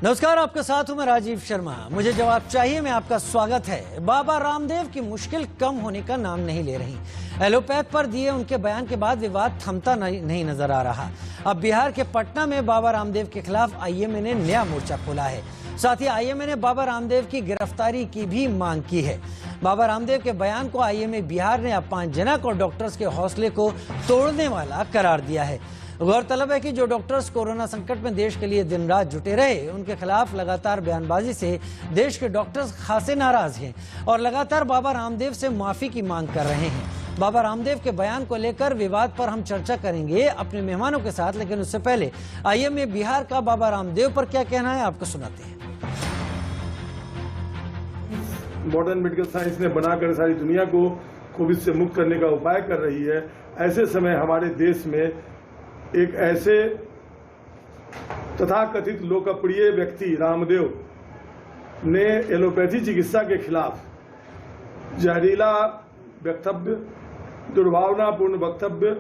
नमस्कार, आपके साथ हूं मैं राजीव शर्मा। मुझे जवाब चाहिए में आपका स्वागत है। बाबा रामदेव की मुश्किल कम होने का नाम नहीं ले रही। एलोपैथ पर दिए उनके बयान के बाद विवाद थमता नहीं नजर आ रहा। अब बिहार के पटना में बाबा रामदेव के खिलाफ आईएमए ने नया मोर्चा खोला है। साथ ही आईएमए ने बाबा रामदेव की गिरफ्तारी की भी मांग की है। बाबा रामदेव के बयान को आईएमए बिहार ने अपमानजनक और डॉक्टर्स के हौसले को तोड़ने वाला करार दिया है। गौरतलब है कि जो डॉक्टर्स कोरोना संकट में देश के लिए दिन रात जुटे रहे, उनके खिलाफ लगातार बयानबाजी से देश के डॉक्टर्स खासे नाराज हैं और लगातार बाबा रामदेव से माफी की मांग कर रहे हैं। बाबा रामदेव के बयान को लेकर विवाद पर हम चर्चा करेंगे अपने मेहमानों के साथ, लेकिन उससे पहले आईएमए बिहार का बाबा रामदेव पर क्या कहना है आपको सुनाते हैं। मॉडर्न मेडिकल साइंस ने बनाकर सारी दुनिया को कोविड से मुक्त करने का उपाय कर रही है। ऐसे समय हमारे देश में एक ऐसे तथाकथित लोकप्रिय व्यक्ति रामदेव ने एलोपैथी चिकित्सा के खिलाफ जहरीला वक्तव्य, दुर्भावनापूर्ण वक्तव्य,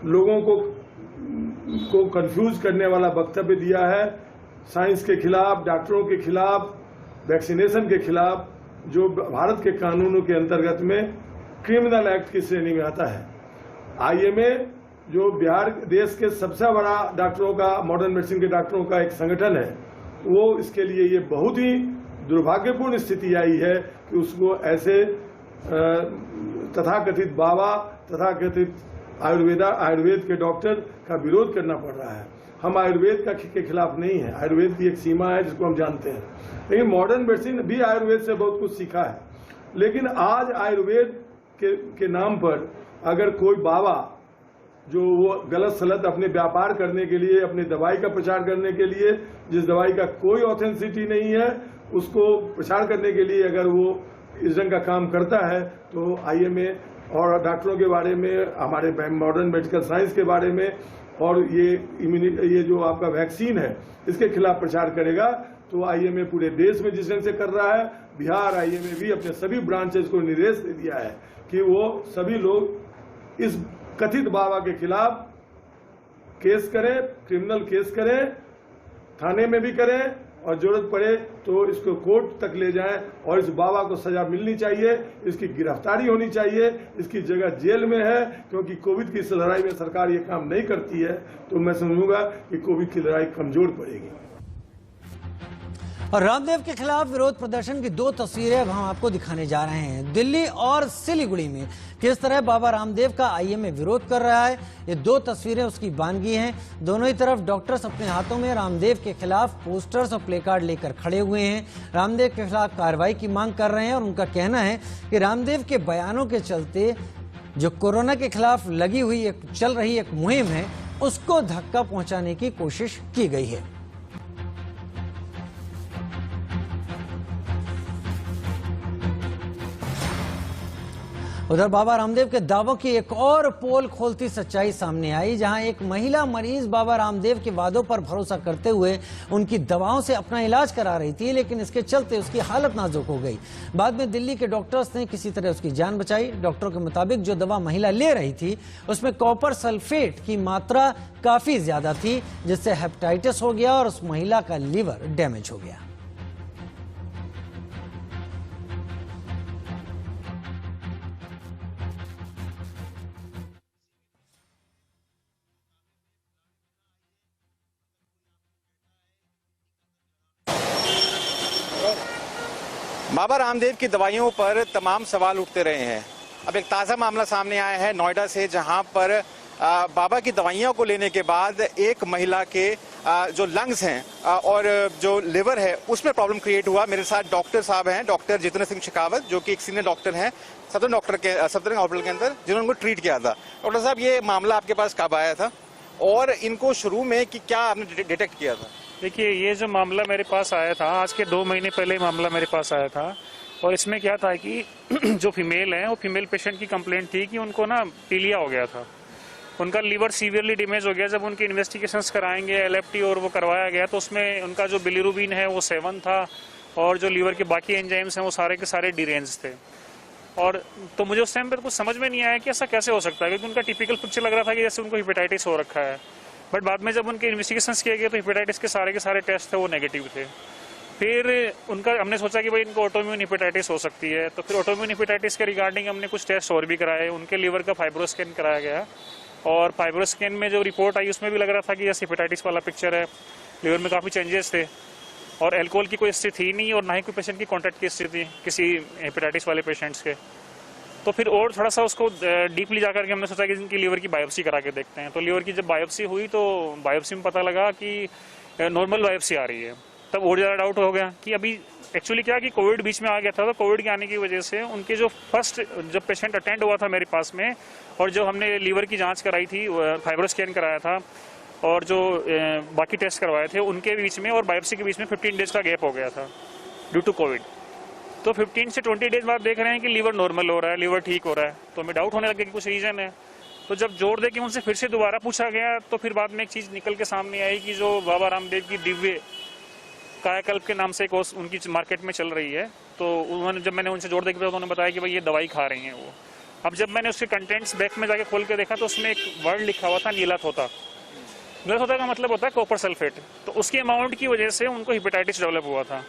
लोगों को कंफ्यूज करने वाला वक्तव्य दिया है। साइंस के खिलाफ, डॉक्टरों के खिलाफ, वैक्सीनेशन के खिलाफ, जो भारत के कानूनों के अंतर्गत में क्रिमिनल एक्ट की श्रेणी में आता है। आईएमए जो बिहार देश के सबसे बड़ा डॉक्टरों का, मॉडर्न मेडिसिन के डॉक्टरों का एक संगठन है, वो इसके लिए ये बहुत ही दुर्भाग्यपूर्ण स्थिति आई है कि उसको ऐसे तथाकथित बाबा, तथाकथित आयुर्वेद के डॉक्टर का विरोध करना पड़ रहा है। हम आयुर्वेद के खिलाफ नहीं है। आयुर्वेद की एक सीमा है जिसको हम जानते हैं, लेकिन मॉडर्न मेडिसिन भी आयुर्वेद से बहुत कुछ सीखा है। लेकिन आज आयुर्वेद के नाम पर अगर कोई बाबा जो वो गलत सलत अपने व्यापार करने के लिए, अपनी दवाई का प्रचार करने के लिए, जिस दवाई का कोई ऑथेंटिसिटी नहीं है, उसको प्रचार करने के लिए अगर वो इस ढंग का काम करता है, तो आईएमए और डॉक्टरों के बारे में, हमारे मॉडर्न मेडिकल साइंस के बारे में और ये जो आपका वैक्सीन है, इसके खिलाफ प्रचार करेगा। तो आईएमए पूरे देश में जिस ढंग से कर रहा है, बिहार आईएमए भी अपने सभी ब्रांचेस को निर्देश दे दिया है कि वो सभी लोग इस कथित बाबा के खिलाफ केस करें, क्रिमिनल केस करें, थाने में भी करें और जरूरत पड़े तो इसको कोर्ट तक ले जाएं और इस बाबा को सजा मिलनी चाहिए, इसकी गिरफ्तारी होनी चाहिए। इसकी जगह जेल में है, क्योंकि कोविड की इस लड़ाई में सरकार ये काम नहीं करती है, तो मैं समझूंगा कि कोविड की लड़ाई कमजोर पड़ेगी। और रामदेव के खिलाफ विरोध प्रदर्शन की दो तस्वीरें अब हम आपको दिखाने जा रहे हैं। दिल्ली और सिलीगुड़ी में किस तरह बाबा रामदेव का आईएमए विरोध कर रहा है, ये दो तस्वीरें उसकी बानगी हैं। दोनों ही तरफ डॉक्टर्स अपने हाथों में रामदेव के खिलाफ पोस्टर्स और प्ले कार्ड लेकर खड़े हुए हैं। रामदेव के खिलाफ कार्रवाई की मांग कर रहे हैं और उनका कहना है कि रामदेव के बयानों के चलते जो कोरोना के खिलाफ लगी हुई चल रही एक मुहिम है, उसको धक्का पहुंचाने की कोशिश की गई है। उधर बाबा रामदेव के दावों की एक और पोल खोलती सच्चाई सामने आई, जहां एक महिला मरीज बाबा रामदेव के वादों पर भरोसा करते हुए उनकी दवाओं से अपना इलाज करा रही थी, लेकिन इसके चलते उसकी हालत नाजुक हो गई। बाद में दिल्ली के डॉक्टर्स ने किसी तरह उसकी जान बचाई। डॉक्टरों के मुताबिक जो दवा महिला ले रही थी उसमें कॉपर सल्फेट की मात्रा काफी ज्यादा थी, जिससे हेपेटाइटिस हो गया और उस महिला का लीवर डैमेज हो गया। बाबा रामदेव की दवाइयों पर तमाम सवाल उठते रहे हैं। अब एक ताज़ा मामला सामने आया है नोएडा से, जहां पर बाबा की दवाइयों को लेने के बाद एक महिला के जो लंग्स हैं और जो लिवर है उसमें प्रॉब्लम क्रिएट हुआ। मेरे साथ डॉक्टर साहब हैं, डॉक्टर जितेंद्र सिंह शेखावत, जो कि एक सीनियर डॉक्टर हैं सदर हॉस्पिटल के अंदर, जिन्होंने उनको ट्रीट किया था। डॉक्टर साहब, ये मामला आपके पास कब आया था और इनको शुरू में कि क्या आपने डिटेक्ट किया था? देखिए, ये जो मामला मेरे पास आया था, आज के 2 महीने पहले ही मामला मेरे पास आया था। और इसमें क्या था कि जो फीमेल है, वो फीमेल पेशेंट की कंप्लेंट थी कि उनको ना पीलिया हो गया था, उनका लीवर सीवियरली डैमेज हो गया। जब उनके इन्वेस्टिगेशंस कराएंगे, एलएफटी और वो करवाया गया, तो उसमें उनका जो बिलीरुबिन है वो 7 था और जो लीवर के बाकी एंजाइम्स हैं वो सारे के सारे डिरेंज थे। और तो मुझे उस टाइम पर कुछ समझ में नहीं आया कि ऐसा कैसे हो सकता है, क्योंकि उनका टिपिकल पिक्चर लग रहा था कि जैसे उनको हेपेटाइटिस हो रखा है। बट बाद में जब उनके इन्वेस्टिगेशंस किए गए तो हेपेटाइटिस के सारे टेस्ट थे वो नेगेटिव थे। फिर उनका हमने सोचा कि भाई इनको ऑटोइम्यून हेपेटाइटिस हो सकती है, तो फिर ऑटोइम्यून हेपेटाइटिस के रिगार्डिंग हमने कुछ टेस्ट और भी कराए। उनके लीवर का फाइब्रोस्कैन कराया गया और फाइब्रोस्कैन में जो रिपोर्ट आई उसमें भी लग रहा था कि जैसे हेपेटाइटिस वाला पिक्चर है, लीवर में काफ़ी चेंजेस थे और अल्कोहल की कोई हिस्ट्री थी नहीं और ना ही कोई पेशेंट की कॉन्टैक्ट की हिस्ट्री थी किसी हेपेटाइटिस वाले पेशेंट्स के। तो फिर और थोड़ा सा उसको डीपली जा करके हमने सोचा कि इनकी लीवर की बायोप्सी करा के देखते हैं। तो लीवर की जब बायोप्सी हुई तो बायोप्सी में पता लगा कि नॉर्मल बायोप्सी आ रही है। तब और ज़्यादा डाउट हो गया कि अभी एक्चुअली क्या कि कोविड बीच में आ गया था, तो कोविड के आने की वजह से उनके जो फर्स्ट जब पेशेंट अटेंड हुआ था मेरे पास में और जो हमने लीवर की जांच कराई थी, फाइब्रोस्कैन कराया था और जो बाकी टेस्ट करवाए थे उनके बीच में और बायोप्सी के बीच में 15 डेज का गैप हो गया था ड्यू टू कोविड। तो 15 से 20 डेज बाद देख रहे हैं कि लीवर नॉर्मल हो रहा है, लीवर ठीक हो रहा है। तो हमें डाउट होने लगे कि कुछ रीज़न है। तो जब जोर दे के उनसे फिर से दोबारा पूछा गया तो फिर बाद में एक चीज़ निकल के सामने आई कि जो बाबा रामदेव की दिव्य कायाकल्प के नाम से एक उनकी मार्केट में चल रही है, तो उन्होंने जब मैंने उनसे जोड़ देखे तो उन्होंने बताया कि भाई ये दवाई खा रही हैं वो। अब जब मैंने उसके कंटेंट्स बैक में जाके खोल के देखा तो उसमें एक वर्ड लिखा हुआ था नीलाथोता। नीलाथोता का मतलब होता है कॉपर सल्फेट। तो उसके अमाउंट की वजह से उनको हेपेटाइटिस डेवलप हुआ था।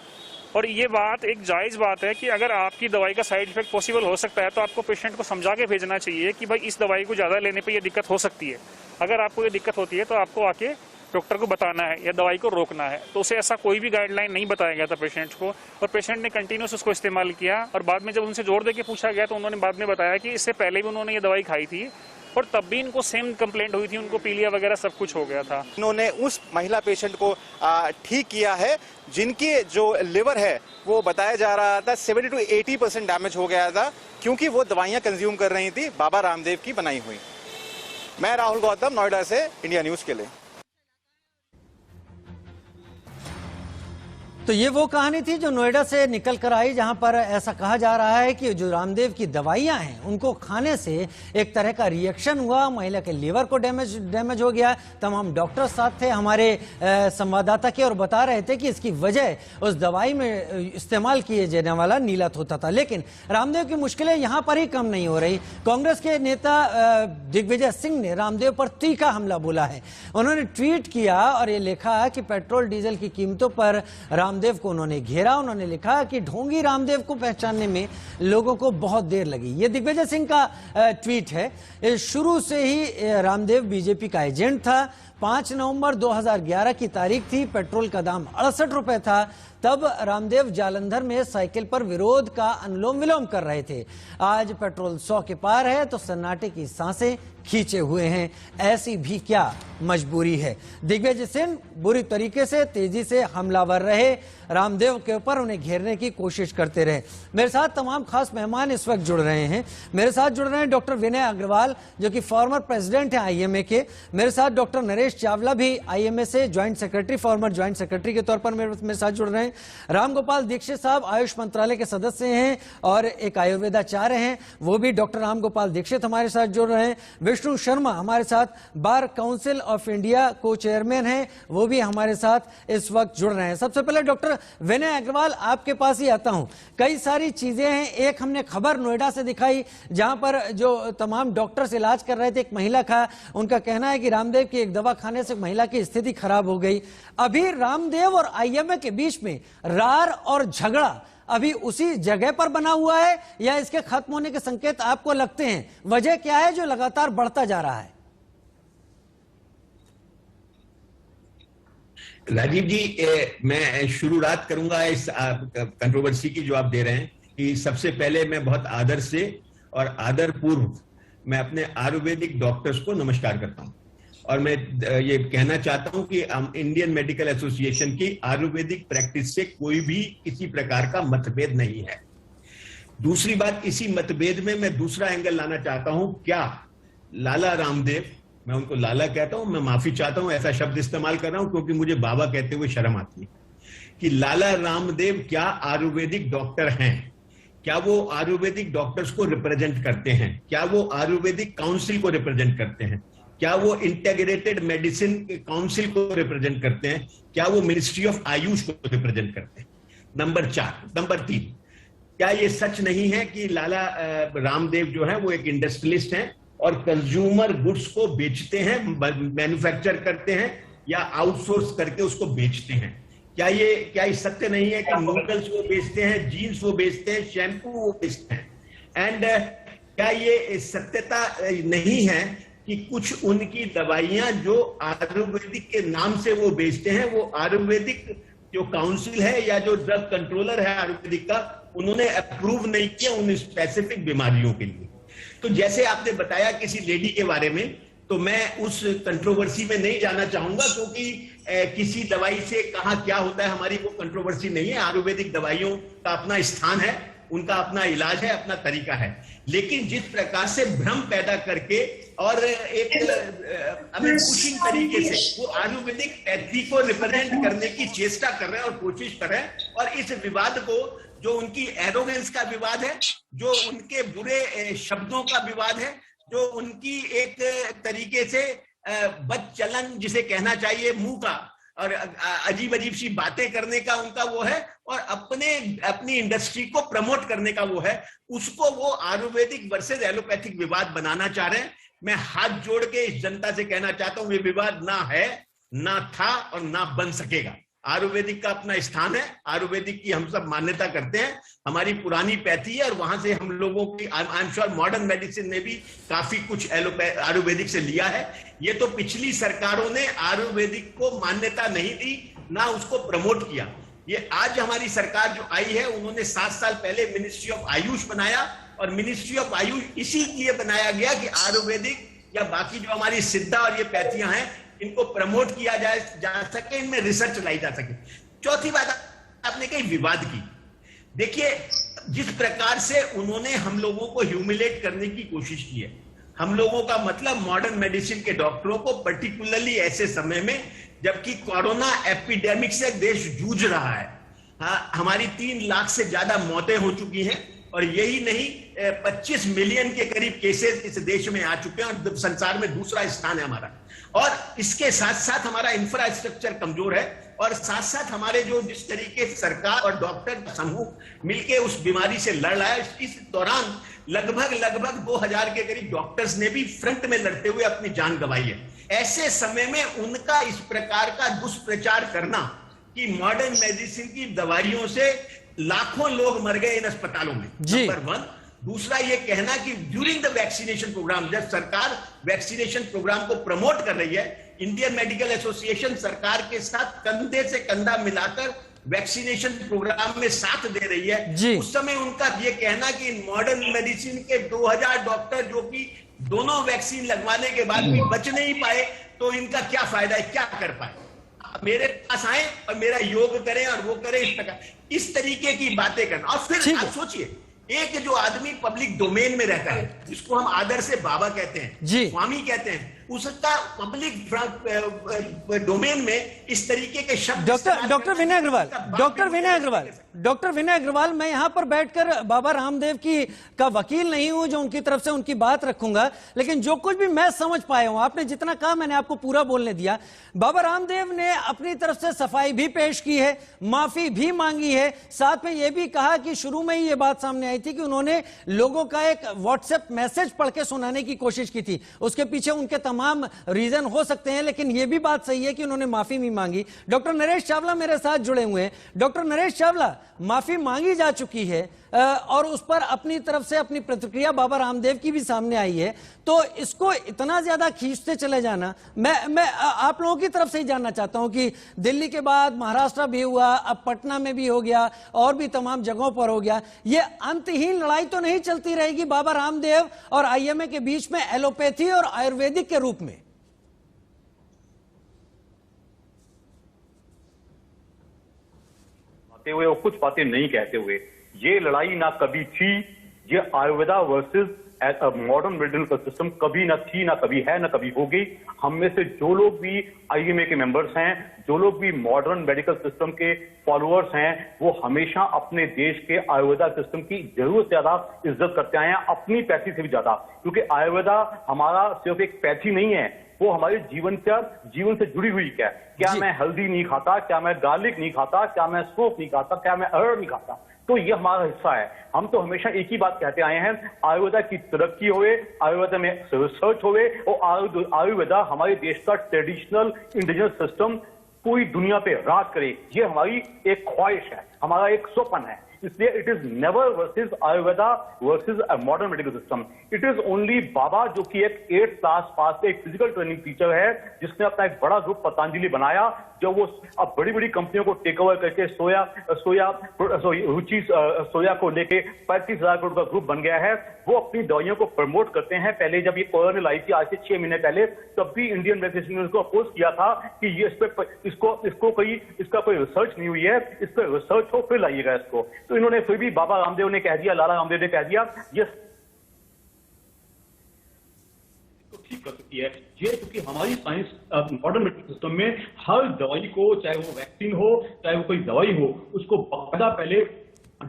और ये बात एक जायज़ बात है कि अगर आपकी दवाई का साइड इफेक्ट पॉसिबल हो सकता है तो आपको पेशेंट को समझा के भेजना चाहिए कि भाई इस दवाई को ज़्यादा लेने पे ये दिक्कत हो सकती है। अगर आपको ये दिक्कत होती है तो आपको आके डॉक्टर को बताना है या दवाई को रोकना है। तो उसे ऐसा कोई भी गाइडलाइन नहीं बताया गया था पेशेंट को और पेशेंट ने कंटिन्यूस उसको इस्तेमाल किया। और बाद में जब उनसे जोर दे के पूछा गया तो उन्होंने बाद में बताया कि इससे पहले भी उन्होंने ये दवाई खाई थी और तब भी इनको सेम कंप्लेंट हुई थी, उनको पीलिया वगैरह सब कुछ हो गया था। इन्होंने उस महिला पेशेंट को ठीक किया है जिनकी जो लिवर है वो बताया जा रहा था 70 to 80% डैमेज हो गया था क्योंकि वो दवाइयाँ कंज्यूम कर रही थी बाबा रामदेव की बनाई हुई। मैं राहुल गौतम, नोएडा से इंडिया न्यूज के लिए। तो ये वो कहानी थी जो नोएडा से निकल कर आई, जहां पर ऐसा कहा जा रहा है कि जो रामदेव की दवाइयां हैं उनको खाने से एक तरह का रिएक्शन हुआ, महिला के लीवर को डैमेज हो गया। तमाम डॉक्टर साथ थे हमारे संवाददाता के और बता रहे थे कि इसकी वजह उस दवाई में इस्तेमाल किए जाने वाला नीलाथोता था। लेकिन रामदेव की मुश्किलें यहां पर ही कम नहीं हो रही। कांग्रेस के नेता दिग्विजय सिंह ने रामदेव पर तीखा हमला बोला है। उन्होंने ट्वीट किया और ये लिखा कि पेट्रोल डीजल की कीमतों पर रामदेव को उन्होंने घेरा। उन्होंने लिखा कि ढोंगी रामदेव को पहचानने में लोगों को बहुत देर लगी। ये दिग्विजय सिंह का ट्वीट है। शुरू से ही रामदेव बीजेपी का एजेंट था। 5 नवंबर 2011 की तारीख थी। पेट्रोल का दाम 68 रुपए था। तब रामदेव जालंधर में साइकिल पर विरोध का अनुलोम विलोम कर रहे थे। आज पेट्रोल 100 के पार है तो सन्नाटे की सांसें खींचे हुए हैं। ऐसी भी क्या मजबूरी है। दिग्विजय सिंह बुरी तरीके से तेजी से हमलावर रहे, रामदेव के ऊपर उन्हें घेरने की कोशिश करते रहे। मेरे साथ तमाम खास मेहमान इस वक्त जुड़ रहे हैं। मेरे साथ जुड़ रहे हैं डॉक्टर विनय अग्रवाल जो कि फॉर्मर प्रेसिडेंट हैं आईएमए के। मेरे साथ डॉक्टर नरेश चावला भी आईएमए से joint secretary, farmer joint secretary के तौर पर मेरे साथ जुड़ रहे हैं। राम गोपाल दीक्षित साहब आयुष मंत्रालय के सदस्य हैं और एक आयुर्वेदाचार्य हैं, वो भी डॉक्टर राम गोपाल दीक्षित हमारे साथ जुड़ रहे हैं। विष्णु शर्मा हमारे साथ बार काउंसिल ऑफ इंडिया को चेयरमैन हैं, वो भी हमारे साथ इस वक्त जुड़ रहे हैं। सबसे पहले डॉक्टर विनय अग्रवाल आपके पास ही आता हूं। कई सारी चीजें हैं। एक हमने खबर नोएडा से दिखाई जहां पर जो तमाम डॉक्टर्स इलाज कर रहे थे, एक महिला का उनका कहना है कि रामदेव की एक दवा खाने से महिला की स्थिति खराब हो गई। अभी रामदेव और आईएमए के बीच में रार और झगड़ा अभी उसी जगह पर बना हुआ है या इसके खत्म होने के संकेत आपको लगते हैं? वजह क्या है जो लगातार बढ़ता जा रहा है? राजीव जी, मैं शुरुआत करूंगा इस कंट्रोवर्सी की जो आप दे रहे हैं कि सबसे पहले मैं बहुत आदर से और आदर पूर्व मैं अपने आयुर्वेदिक डॉक्टर्स को नमस्कार करता हूं और मैं ये कहना चाहता हूं कि इंडियन मेडिकल एसोसिएशन की आयुर्वेदिक प्रैक्टिस से कोई भी किसी प्रकार का मतभेद नहीं है। दूसरी बात, इसी मतभेद में मैं दूसरा एंगल लाना चाहता हूं। क्या लाला रामदेव, मैं उनको लाला कहता हूं, मैं माफी चाहता हूं ऐसा शब्द इस्तेमाल कर रहा हूं क्योंकि मुझे बाबा कहते हुए शर्म आती है, कि लाला रामदेव क्या आयुर्वेदिक डॉक्टर हैं? क्या वो आयुर्वेदिक डॉक्टर्स को रिप्रेजेंट करते हैं? क्या वो आयुर्वेदिक काउंसिल को रिप्रेजेंट करते हैं? क्या वो इंटीग्रेटेड मेडिसिन काउंसिल को रिप्रेजेंट करते हैं? क्या वो मिनिस्ट्री ऑफ आयुष को रिप्रेजेंट करते हैं? नंबर 3, क्या ये सच नहीं है कि लाला रामदेव जो है वो एक इंडस्ट्रियलिस्ट हैं और कंज्यूमर गुड्स को बेचते हैं, मैन्युफैक्चर करते हैं या आउटसोर्स करके उसको बेचते हैं। क्या ये सत्य नहीं है कि नूडल्स वो बेचते हैं, जीन्स वो बेचते हैं, शैम्पू वो बेचते हैं? एंड क्या ये सत्यता नहीं है कि कुछ उनकी दवाइयां जो आयुर्वेदिक के नाम से वो बेचते हैं, वो आयुर्वेदिक जो काउंसिल है या जो ड्रग कंट्रोलर है आयुर्वेदिक का, उन्होंने अप्रूव नहीं किया उन स्पेसिफिक बीमारियों के लिए। तो जैसे आपने बताया किसी लेडी के बारे में, तो मैं उस कंट्रोवर्सी में नहीं जाना चाहूंगा, क्योंकि किसी दवाई से कहाँ क्या होता है हमारी वो कंट्रोवर्सी नहीं है। आयुर्वेदिक दवाइयों का अपना स्थान है, उनका अपना इलाज है, अपना तरीका है। लेकिन जिस प्रकार से भ्रम पैदा करके और एक पुशिंग तरीके से वो आयुर्वेदिक पैथी को रिप्रेजेंट करने की चेष्टा कर रहे हैं और कोशिश कर रहे हैं, और इस विवाद को, जो उनकी एरोगेंस का विवाद है, जो उनके बुरे शब्दों का विवाद है, जो उनकी एक तरीके से बदचलन जिसे कहना चाहिए मुंह का, और अजीब अजीब सी बातें करने का उनका वो है, और अपनी इंडस्ट्री को प्रमोट करने का वो है, उसको वो आयुर्वेदिक वर्सेस एलोपैथिक विवाद बनाना चाह रहे हैं। मैं हाथ जोड़ के इस जनता से कहना चाहता हूं, ये विवाद ना है, ना था और ना बन सकेगा। आयुर्वेदिक का अपना स्थान है, आयुर्वेदिक की हम सब मान्यता करते हैं, हमारी पुरानी पैथी है, और वहां से हम लोगों की I am sure modern medicine ने भी काफी कुछ आयुर्वेदिक से लिया है। ये तो पिछली सरकारों ने आयुर्वेदिक को मान्यता नहीं दी, ना उसको प्रमोट किया। ये आज हमारी सरकार जो आई है, उन्होंने 7 साल पहले मिनिस्ट्री ऑफ आयुष बनाया, और मिनिस्ट्री ऑफ आयुष इसी लिए बनाया गया कि आयुर्वेदिक या बाकी जो हमारी सिद्धा और ये पैथियां हैं, इनको प्रमोट किया जा सके, इनमें रिसर्च लाई जा सके। चौथी बात आपने कही विवाद की। देखिए, जिस प्रकार से उन्होंने हम लोगों को ह्यूमिलेट करने की कोशिश की है, हम लोगों का मतलब मॉडर्न मेडिसिन के डॉक्टरों को, पर्टिकुलरली ऐसे समय में जबकि कोरोना एपिडेमिक से देश जूझ रहा है। हाँ, हमारी 3 लाख से ज्यादा मौतें हो चुकी हैं, और यही नहीं 25 मिलियन के करीब केसेस इस देश में आ चुके हैं, और संसार में दूसरा स्थान है हमारा। और इसके साथ साथ हमारा इंफ्रास्ट्रक्चर कमजोर है, और साथ साथ हमारे जो जिस तरीके से सरकार और डॉक्टर समूह मिलके उस बीमारी से लड़ रहा है, इस दौरान लगभग 2000 के करीब डॉक्टर्स ने भी फ्रंट में लड़ते हुए अपनी जान गंवाई है। ऐसे समय में उनका इस प्रकार का दुष्प्रचार करना कि मॉडर्न मेडिसिन की दवाइयों से लाखों लोग मर गए इन अस्पतालों में, नंबर 1। दूसरा ये कहना कि ड्यूरिंग द वैक्सीनेशन प्रोग्राम, जब सरकार वैक्सीनेशन प्रोग्राम को प्रमोट कर रही है, इंडियन मेडिकल एसोसिएशन सरकार के साथ कंधे से कंधा मिलाकर वैक्सीनेशन प्रोग्राम में साथ दे रही है, उस समय उनका ये कहना कि मॉडर्न मेडिसिन के 2000 डॉक्टर जो कि दोनों वैक्सीन लगवाने के बाद भी बच नहीं पाए, तो इनका क्या फायदा है, क्या कर पाए? मेरे पास आए और मेरा योग करें और वो करें, इस तरीके की बातें करना। और फिर आप सोचिए, एक जो आदमी पब्लिक डोमेन में रहता है, जिसको हम आदर से बाबा कहते हैं, स्वामी कहते हैं, उसका पब्लिक डोमेन में इस तरीके के शब्द। डॉक्टर विनय अग्रवाल, मैं यहां पर बैठकर बाबा रामदेव का वकील नहीं हूं जो उनकी तरफ से उनकी बात रखूंगा, लेकिन जो कुछ भी मैं समझ पाया हूं, आपने जितना कहा मैंने आपको पूरा बोलने दिया। बाबा रामदेव ने अपनी तरफ से सफाई भी पेश की है, माफी भी मांगी है, साथ में यह भी कहा कि शुरू में ही यह बात सामने आई थी कि उन्होंने लोगों का एक व्हाट्सएप मैसेज पढ़ के सुनाने की कोशिश की थी, उसके पीछे उनके तमाम रीजन हो सकते हैं, लेकिन यह भी बात सही है कि उन्होंने माफी भी मांगी। डॉक्टर नरेश चावला मेरे साथ जुड़े हुए हैं। डॉक्टर नरेश चावला, माफी मांगी जा चुकी है और उस पर अपनी तरफ से अपनी प्रतिक्रिया बाबा रामदेव की भी सामने आई है, तो इसको इतना ज्यादा खींचते चले जाना, मैं आप लोगों की तरफ से ही जानना चाहता हूं कि दिल्ली के बाद महाराष्ट्र भी हुआ, अब पटना में भी हो गया और भी तमाम जगहों पर हो गया, ये अंतहीन लड़ाई तो नहीं चलती रहेगी बाबा रामदेव और आईएमए के बीच में एलोपैथी और आयुर्वेदिक के रूप में? हुए और कुछ बातें नहीं कहते हुए, ये लड़ाई ना कभी थी, ये Ayurveda versus modern medical system कभी ना थी, ना कभी है, ना कभी होगी। हम में से जो लोग भी आईएमए के मेंबर्स हैं, जो लोग भी मॉडर्न मेडिकल सिस्टम के फॉलोअर्स हैं, वो हमेशा अपने देश के आयुर्वेदा सिस्टम की जरूरत से ज्यादा इज्जत करते आए हैं, अपनी पैथी से भी ज्यादा, क्योंकि आयुर्वेदा हमारा सिर्फ एक पैथी नहीं है, वो हमारे जीवन से जुड़ी हुई क्या मैं हल्दी नहीं खाता, क्या मैं गार्लिक नहीं खाता, क्या मैं सौंफ नहीं खाता, क्या मैं अरड़ नहीं खाता, तो ये हमारा हिस्सा है। हम तो हमेशा एक ही बात कहते आए हैं, आयुर्वेदा की तरक्की होए, आयुर्वेदा में रिसर्च होए और आयुर्वेदा हमारे देश का ट्रेडिशनल इंडिजिनस सिस्टम पूरी दुनिया पे राज करे। ये हमारी एक ख्वाहिश है, हमारा एक स्वप्न है। इसलिए it is never versus Ayurveda versus a modern medical system. It is only बाबा, जो कि एक 8th क्लास पास एक फिजिकल ट्रेनिंग टीचर है, जिसने अपना एक बड़ा ग्रुप पतंजलि बनाया, जो वो अब बड़ी बड़ी कंपनियों को टेक ओवर करके रुचि सोया को लेके 35,000 करोड़ का ग्रुप बन गया है। वो अपनी दवाइयों को प्रमोट करते हैं। पहले जब ये कोरोना लाई थी आज से 6 महीने पहले, तब भी इंडियन मेडिसिन यूनियन को अपोज किया था कि ये इसका कोई रिसर्च नहीं हुई है, इस पर रिसर्च हो फिर लाइएगा इसको। तो इन्होंने फिर भी बाबा रामदेव ने कह दिया, लाला रामदेव ने कह दिया, ये ठीक कर सकती है। ये क्योंकि हमारी साइंस मॉडर्न मेडिकल सिस्टम में हर दवाई को, चाहे वो वैक्सीन हो चाहे वो कोई दवाई हो, उसको बाकायदा पहले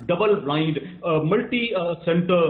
double blind, multi centre,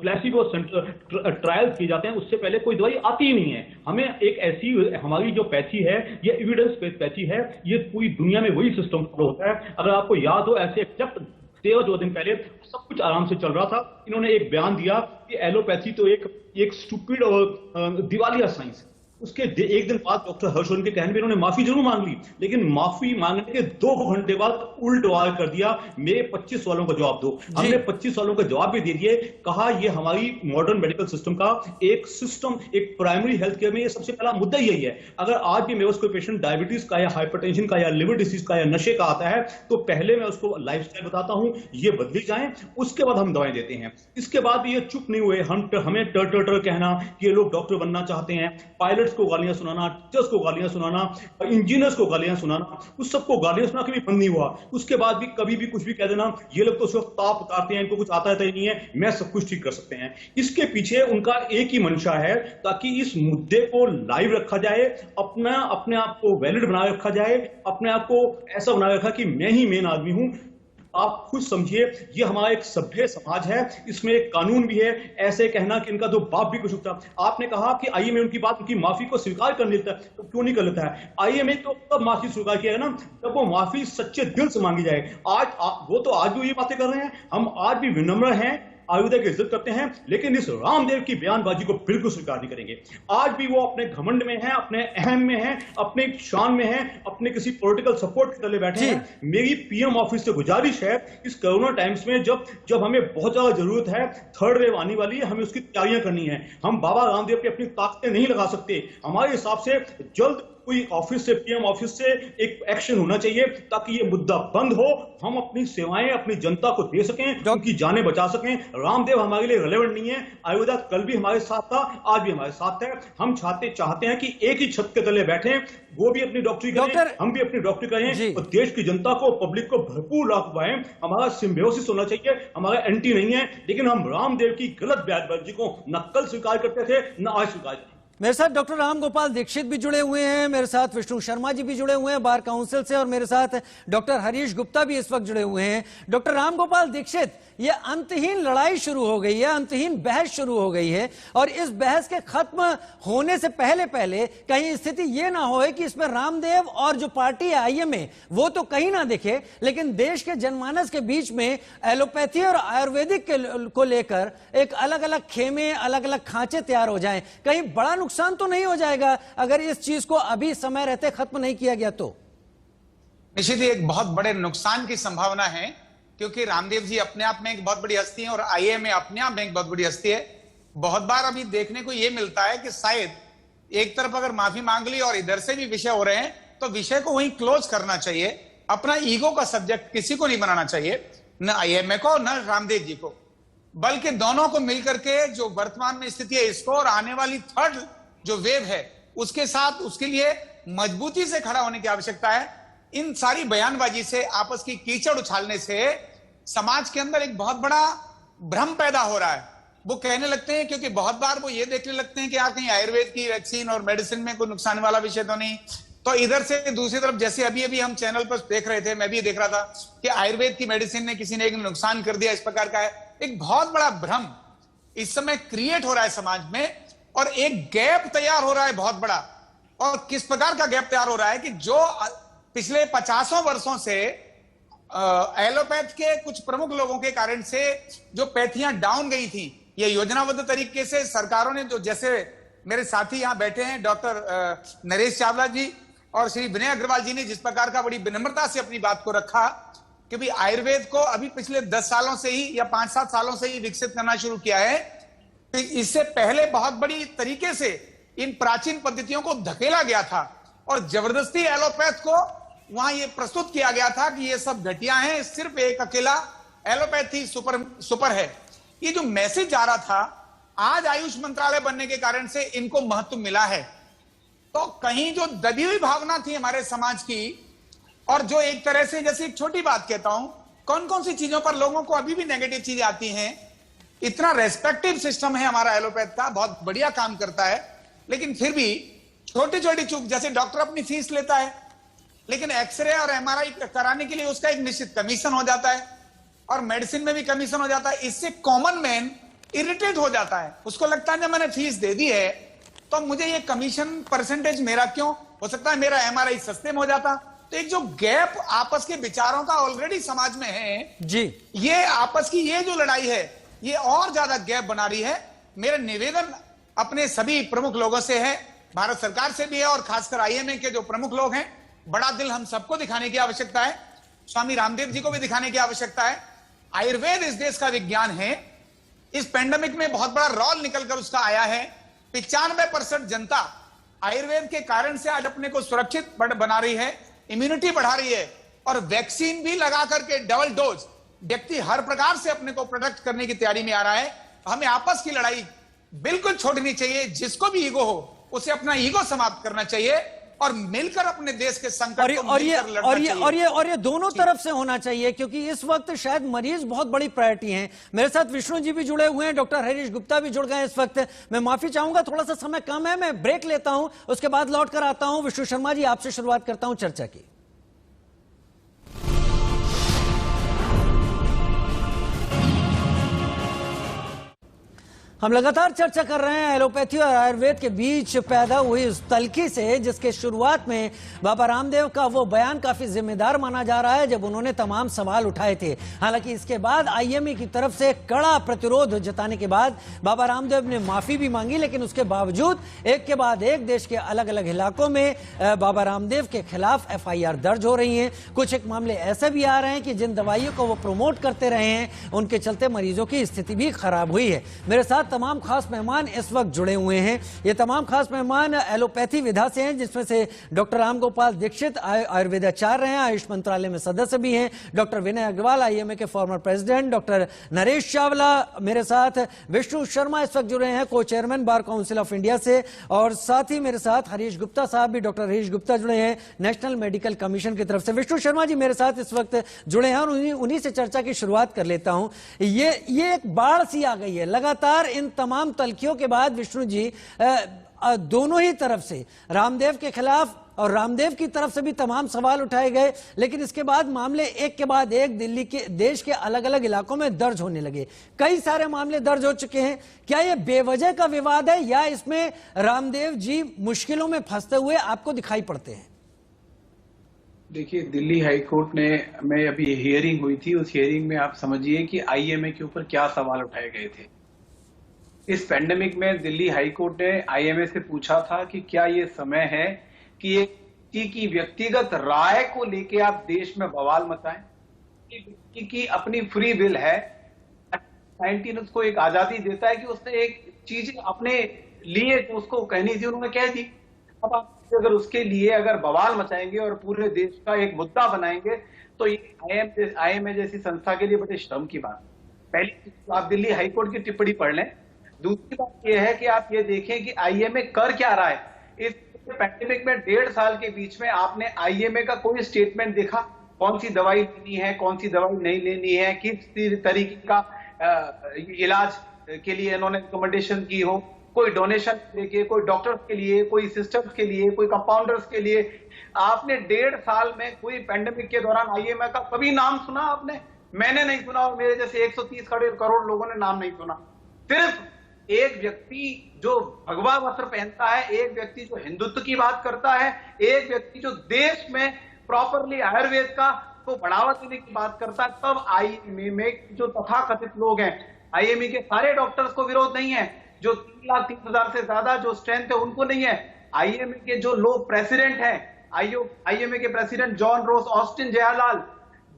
placebo centre trials किए जाते हैं। उससे पहले कोई दवाई आती ही नहीं है। हमें एक ऐसी, हमारी जो पैथी है ये एविडेंस बेस्ड पैथी है, ये पूरी दुनिया में वही सिस्टम फॉलो होता है। अगर आपको याद हो, ऐसे एक्सेप्ट 13 दिन पहले सब कुछ आराम से चल रहा था, इन्होंने एक बयान दिया कि एलोपैथी तो एक स्टूपिड और दिवालिया साइंस है। उसके एक दिन बाद डॉक्टर हर्षवर्धन के कहने पे इन्होंने माफी जरूर मांग ली, लेकिन माफी मांगने के 2 घंटे बाद उल्टवार कर दिया, मेरे 25 सवालों का जवाब दो। हमने 25 सवालों का जवाब भी दे दिए। कहा ये हमारी मॉडर्न मेडिकल सिस्टम का एक सिस्टम, एक प्राइमरी हेल्थ केयर में ये सबसे पहला मुद्दा यही है। अगर आज भी मेरे पास कोई पेशेंट डायबिटीज का या हाइपरटेंशन का या लिवर डिसीज का या नशे का आता है, तो पहले मैं उसको लाइफस्टाइल बताता हूं, ये बदली जाए, उसके बाद हम दवाएं देते हैं। इसके बाद भी ये चुप नहीं हुए, हमें टर कहना कि ये लोग डॉक्टर बनना चाहते हैं, पायलट्स को गालियां सुनाना, टीचर्स को गालियां सुनाना, इंजीनियर्स को गालियां सुनाना, उस सबको गालियां सुना के भी बंद नहीं हुआ। उसके बाद भी कभी भी कुछ भी कह देना, ये लोग तो सिर्फ ताप उतारते हैं, इनको कुछ आता ही नहीं है, मैं सब कुछ ठीक कर सकते हैं। इसके पीछे उनका एक ही मंशा है, ताकि इस मुद्दे को लाइव रखा जाए, अपने आप को वैलिड बना रखा जाए, अपने आप को ऐसा बना रखा कि मैं ही मेन आदमी हूं। आप खुद समझिए, ये हमारा एक सभ्य समाज है, इसमें एक कानून भी है। ऐसे कहना कि इनका तो बाप भी कुछ होता। आपने कहा कि आईएमए उनकी बात, उनकी माफी को स्वीकार कर लेता है, तो क्यों नहीं कर लेता है? आईएमए तो तब माफी स्वीकार किया है ना, जब वो माफी सच्चे दिल से मांगी जाए। वो तो आज भी ये बातें कर रहे हैं। हम आज भी विनम्र हैं, आयुर्वेदा की इज्जत करते हैं, लेकिन इस रामदेव की बयानबाजी को बिल्कुल स्वीकार नहीं करेंगे। आज भी वो अपने घमंड में है, अपने अहम में है, अपने शान में है, अपने किसी पॉलिटिकल सपोर्ट के तले बैठे हैं। मेरी पीएम ऑफिस से गुजारिश है, इस कोरोना टाइम्स में जब हमें बहुत ज्यादा जरूरत है, 3rd वेव आने वाली है, हमें उसकी तैयारियां करनी है। हम बाबा रामदेव पे अपनी ताकतें नहीं लगा सकते। हमारे हिसाब से जल्द कोई ऑफिस से, पीएम ऑफिस से एक एक्शन होना चाहिए, ताकि ये मुद्दा बंद हो, हम अपनी सेवाएं अपनी जनता को दे सकें, उनकी जानें बचा सकें। रामदेव हमारे लिए रिलेवेंट नहीं है। आयुर्वेदा कल भी हमारे साथ था, आज भी हमारे साथ है। हम चाहते हैं कि एक ही छत के तले बैठे, वो भी अपनी डॉक्टरी करें, हम भी अपनी डॉक्टरी करें, और देश की जनता को, पब्लिक को भरपूर लाभ पाएं। हमारा सिम्बियोसिस होना चाहिए, हमारा एंटी नहीं है। लेकिन हम रामदेव की गलत बयानबाजी को न कल स्वीकार करते थे, न आज स्वीकार करें। मेरे साथ डॉक्टर राम गोपाल दीक्षित भी जुड़े हुए हैं, मेरे साथ विष्णु शर्मा जी भी जुड़े हुए हैं बार काउंसिल से, और मेरे साथ डॉक्टर हरीश गुप्ता भी इस वक्त जुड़े हुए हैं। डॉक्टर राम गोपाल दीक्षित, ये अंतहीन लड़ाई शुरू हो गई है, अंतहीन बहस शुरू हो गई है, और इस बहस के खत्म होने से पहले कहीं स्थिति ये ना हो कि इसमें रामदेव और जो पार्टी है आईएमए, वो तो कहीं ना दिखे, लेकिन देश के जनमानस के बीच में एलोपैथी और आयुर्वेदिक को लेकर एक अलग अलग खेमे, अलग अलग खांचे तैयार हो जाएं। कहीं बड़ा नुकसान तो नहीं हो जाएगा अगर इस चीज को अभी समय रहते खत्म नहीं किया गया तो? निश्चित ही एक बहुत बड़े नुकसान की संभावना है, क्योंकि रामदेव जी अपने आप में एक बहुत बड़ी हस्ती है और आईएमए अपने आप में एक बहुत बड़ी हस्ती है। बहुत बार अभी देखने को यह मिलता है कि शायद एक तरफ अगर माफी मांग ली और इधर से भी विषय हो रहे हैं, तो विषय को वहीं क्लोज करना चाहिए। अपना ईगो का सब्जेक्ट किसी को नहीं बनाना चाहिए, न आईएमए को न रामदेव जी को, बल्कि दोनों को मिलकर के जो वर्तमान में स्थिति है इसको और आने वाली 3rd जो वेव है उसके साथ, उसके लिए मजबूती से खड़ा होने की आवश्यकता है। इन सारी बयानबाजी से, आपस की कीचड़ उछालने से समाज के अंदर एक बहुत बड़ा भ्रम पैदा हो रहा है। वो कहने लगते हैं, क्योंकि बहुत बार वो ये देखने लगते हैं कि यार कहीं आयुर्वेद की वैक्सीन और मेडिसिन में कोई नुकसान वाला विषय तो नहीं, तो इधर से दूसरी तरफ, जैसे अभी हम चैनल पर देख रहे थे, मैं भी देख रहा था कि आयुर्वेद की मेडिसिन ने किसी ने एक नुकसान कर दिया, इस प्रकार का है। एक बहुत बड़ा भ्रम इस समय क्रिएट हो रहा है समाज में, और एक गैप तैयार हो रहा है बहुत बड़ा। और किस प्रकार का गैप तैयार हो रहा है कि जो पिछले 50 वर्षों से एलोपैथ के कुछ प्रमुख लोगों के कारण से जो पैथियां डाउन गई थी, ये योजनाबद्ध तरीके से सरकारों ने, जो जैसे मेरे साथी यहां बैठे हैं डॉक्टर नरेश चावला जी और श्री विनय अग्रवाल जी ने जिस प्रकार का बड़ी विनम्रता से अपनी बात को रखा कि भाई आयुर्वेद को अभी पिछले 10 सालों से ही या 5-7 सालों से ही विकसित करना शुरू किया है, तो इससे पहले बहुत बड़ी तरीके से इन प्राचीन पद्धतियों को धकेला गया था और जबरदस्ती एलोपैथ को वहां ये प्रस्तुत किया गया था कि ये सब घटिया हैं, सिर्फ एक अकेला एलोपैथी सुपर है। ये जो मैसेज जा रहा था, आज आयुष मंत्रालय बनने के कारण से इनको महत्व मिला है। तो कहीं जो दबी हुई भावना थी हमारे समाज की, और जो एक तरह से, जैसे एक छोटी बात कहता हूं, कौन कौन सी चीजों पर लोगों को अभी भी नेगेटिव चीजें आती हैं। इतना रेस्पेक्टिव सिस्टम है हमारा एलोपैथ का, बहुत बढ़िया काम करता है, लेकिन फिर भी छोटी छोटी चूक, जैसे डॉक्टर अपनी फीस लेता है, लेकिन एक्सरे और एमआरआई कराने के लिए उसका एक निश्चित कमीशन हो जाता है और मेडिसिन में भी कमीशन हो जाता है। इससे कॉमन मैन इरिटेट हो जाता है, उसको लगता है जब मैंने फीस दे दी है तो मुझे ये कमीशन परसेंटेज मेरा क्यों, हो सकता है मेरा एमआरआई सस्ते में हो जाता। तो एक जो गैप आपस के विचारों का ऑलरेडी समाज में है जी, ये आपस की ये जो लड़ाई है ये और ज्यादा गैप बना रही है। मेरा निवेदन अपने सभी प्रमुख लोगों से है, भारत सरकार से भी है और खासकर आईएमए के जो प्रमुख लोग हैं, बड़ा दिल हम सबको दिखाने की आवश्यकता है, स्वामी रामदेव जी को भी दिखाने की आवश्यकता है। आयुर्वेद इस देश का विज्ञान है, इस पेंडेमिक में बहुत बड़ा रोल निकलकर उसका आया है। 95% जनता आयुर्वेद के कारण से आज अपने को सुरक्षित बना रही है, इम्यूनिटी बढ़ा रही है और वैक्सीन भी लगा करके डबल डोज व्यक्ति हर प्रकार से अपने को प्रोटेक्ट करने की तैयारी में आ रहा है। हमें आपस की लड़ाई बिल्कुल छोड़नी चाहिए, जिसको भी ईगो हो उसे अपना ईगो समाप्त करना चाहिए और मिलकर अपने देश के संकट को मिलकर लड़ना चाहिए। और ये दोनों तरफ से होना चाहिए, क्योंकि इस वक्त शायद मरीज बहुत बड़ी प्रायोरिटी हैं। मेरे साथ विष्णु जी भी जुड़े हुए हैं, डॉक्टर हरीश गुप्ता भी जुड़ गए हैं इस वक्त। मैं माफी चाहूंगा, थोड़ा सा समय कम है, मैं ब्रेक लेता हूं, उसके बाद लौट कर आता हूं। विष्णु शर्मा जी, आपसे शुरुआत करता हूं चर्चा की। हम लगातार चर्चा कर रहे हैं एलोपैथी और आयुर्वेद के बीच पैदा हुई उस तल्खी से, जिसके शुरुआत में बाबा रामदेव का वो बयान काफी जिम्मेदार माना जा रहा है जब उन्होंने तमाम सवाल उठाए थे। हालांकि इसके बाद आईएमए की तरफ से कड़ा प्रतिरोध जताने के बाद बाबा रामदेव ने माफी भी मांगी, लेकिन उसके बावजूद एक के बाद एक देश के अलग अलग इलाकों में बाबा रामदेव के खिलाफ एफआईआर दर्ज हो रही है। कुछ एक मामले ऐसे भी आ रहे हैं कि जिन दवाइयों को वो प्रमोट करते रहे हैं उनके चलते मरीजों की स्थिति भी खराब हुई है। मेरे साथ तमाम खास मेहमान इस वक्त जुड़े हुए हैं। ये तमाम खास मेहमान एलोपैथी विधा से हैं, जिसमें से डॉक्टर राम गोपाल दीक्षित आयुर्वेदाचार्य हैं, आयुष मंत्रालय में सदस्य भी हैं, डॉक्टर विनय अग्रवाल आईएमए के former president, doctor Naresh Chawla मेरे साथ, विष्णु शर्मा इस वक्त जुड़े हैं को chairman bar council of India से, और साथ ही मेरे साथ हरीश गुप्ता साहब भी, डॉक्टर हरीश गुप्ता जुड़े हैं नेशनल मेडिकल कमीशन की तरफ से। विष्णु शर्मा जी मेरे साथ इस वक्त जुड़े हैं और उन्हीं से चर्चा की शुरुआत कर लेता हूं। ये एक बाढ़ सी आ गई है लगातार इन तमाम तल्खियों के बाद। विष्णु जी, दोनों ही तरफ से रामदेव के खिलाफ और रामदेव की तरफ से भी तमाम सवाल उठाए गए, लेकिन इसके बाद मामले एक के बाद एक दिल्ली के देश के अलग अलग इलाकों में दर्ज होने लगे। कई सारे मामले दर्ज हो चुके हैं। क्या यह बेवजह का विवाद है या इसमें रामदेव जी मुश्किलों में फंसते हुए आपको दिखाई पड़ते हैं? देखिए, दिल्ली हाई कोर्ट में अभी हियरिंग हुई थी, उस हियरिंग में आप समझिए कि आईएमए के ऊपर क्या सवाल उठाए गए थे। इस पेंडेमिक में दिल्ली हाई कोर्ट ने आईएमए से पूछा था कि क्या ये समय है कि एक व्यक्ति की व्यक्तिगत राय को लेके आप देश में बवाल मचाएं। व्यक्ति की अपनी फ्री विल है, 19 उसको एक आजादी देता है कि उसने एक चीज अपने लिए जो उसको कहनी थी उन्होंने कह दी। अब आप अगर उसके लिए अगर बवाल मचाएंगे और पूरे देश का एक मुद्दा बनाएंगे तो ये आईएमए जैसी संस्था के लिए बड़े शर्म की बात। पहली आप दिल्ली हाई कोर्ट की टिप्पणी पढ़ लें। दूसरी बात यह है कि आप ये देखें कि आईएमए कर क्या रहा है। इस पैंडेमिक में 1.5 साल के बीच में आपने आईएमए का कोई स्टेटमेंट देखा? कौन सी दवाई लेनी है, कौन सी दवाई नहीं लेनी है, किस तरीके का इलाज के लिए इन्होंने रिकमेंडेशन की हो, कोई डोनेशन लेके, कोई डॉक्टर्स के लिए, कोई सिस्टर्स के लिए, कोई कंपाउंडर्स के लिए। आपने 1.5 साल में कोई पैंडेमिक के दौरान आईएमए का कभी नाम सुना आपने? मैंने नहीं सुना और मेरे जैसे 130 करोड़ लोगों ने नाम नहीं सुना। सिर्फ एक व्यक्ति जो भगवा वस्त्र पहनता है, एक व्यक्ति जो हिंदुत्व की बात करता है, एक व्यक्ति जो देश में प्रॉपरली आयुर्वेद का को बढ़ावा देने की बात करता है, तब आईएमए में जो तथाकथित लोग हैं, आईएमए के सारे डॉक्टर्स को विरोध नहीं है, जो 3,30,000 से ज्यादा जो स्ट्रेंथ है उनको नहीं है। आईएमए के जो लोग प्रेसिडेंट हैं, आईएमए के प्रेसिडेंट जॉन रोस, ऑस्टिन जयालाल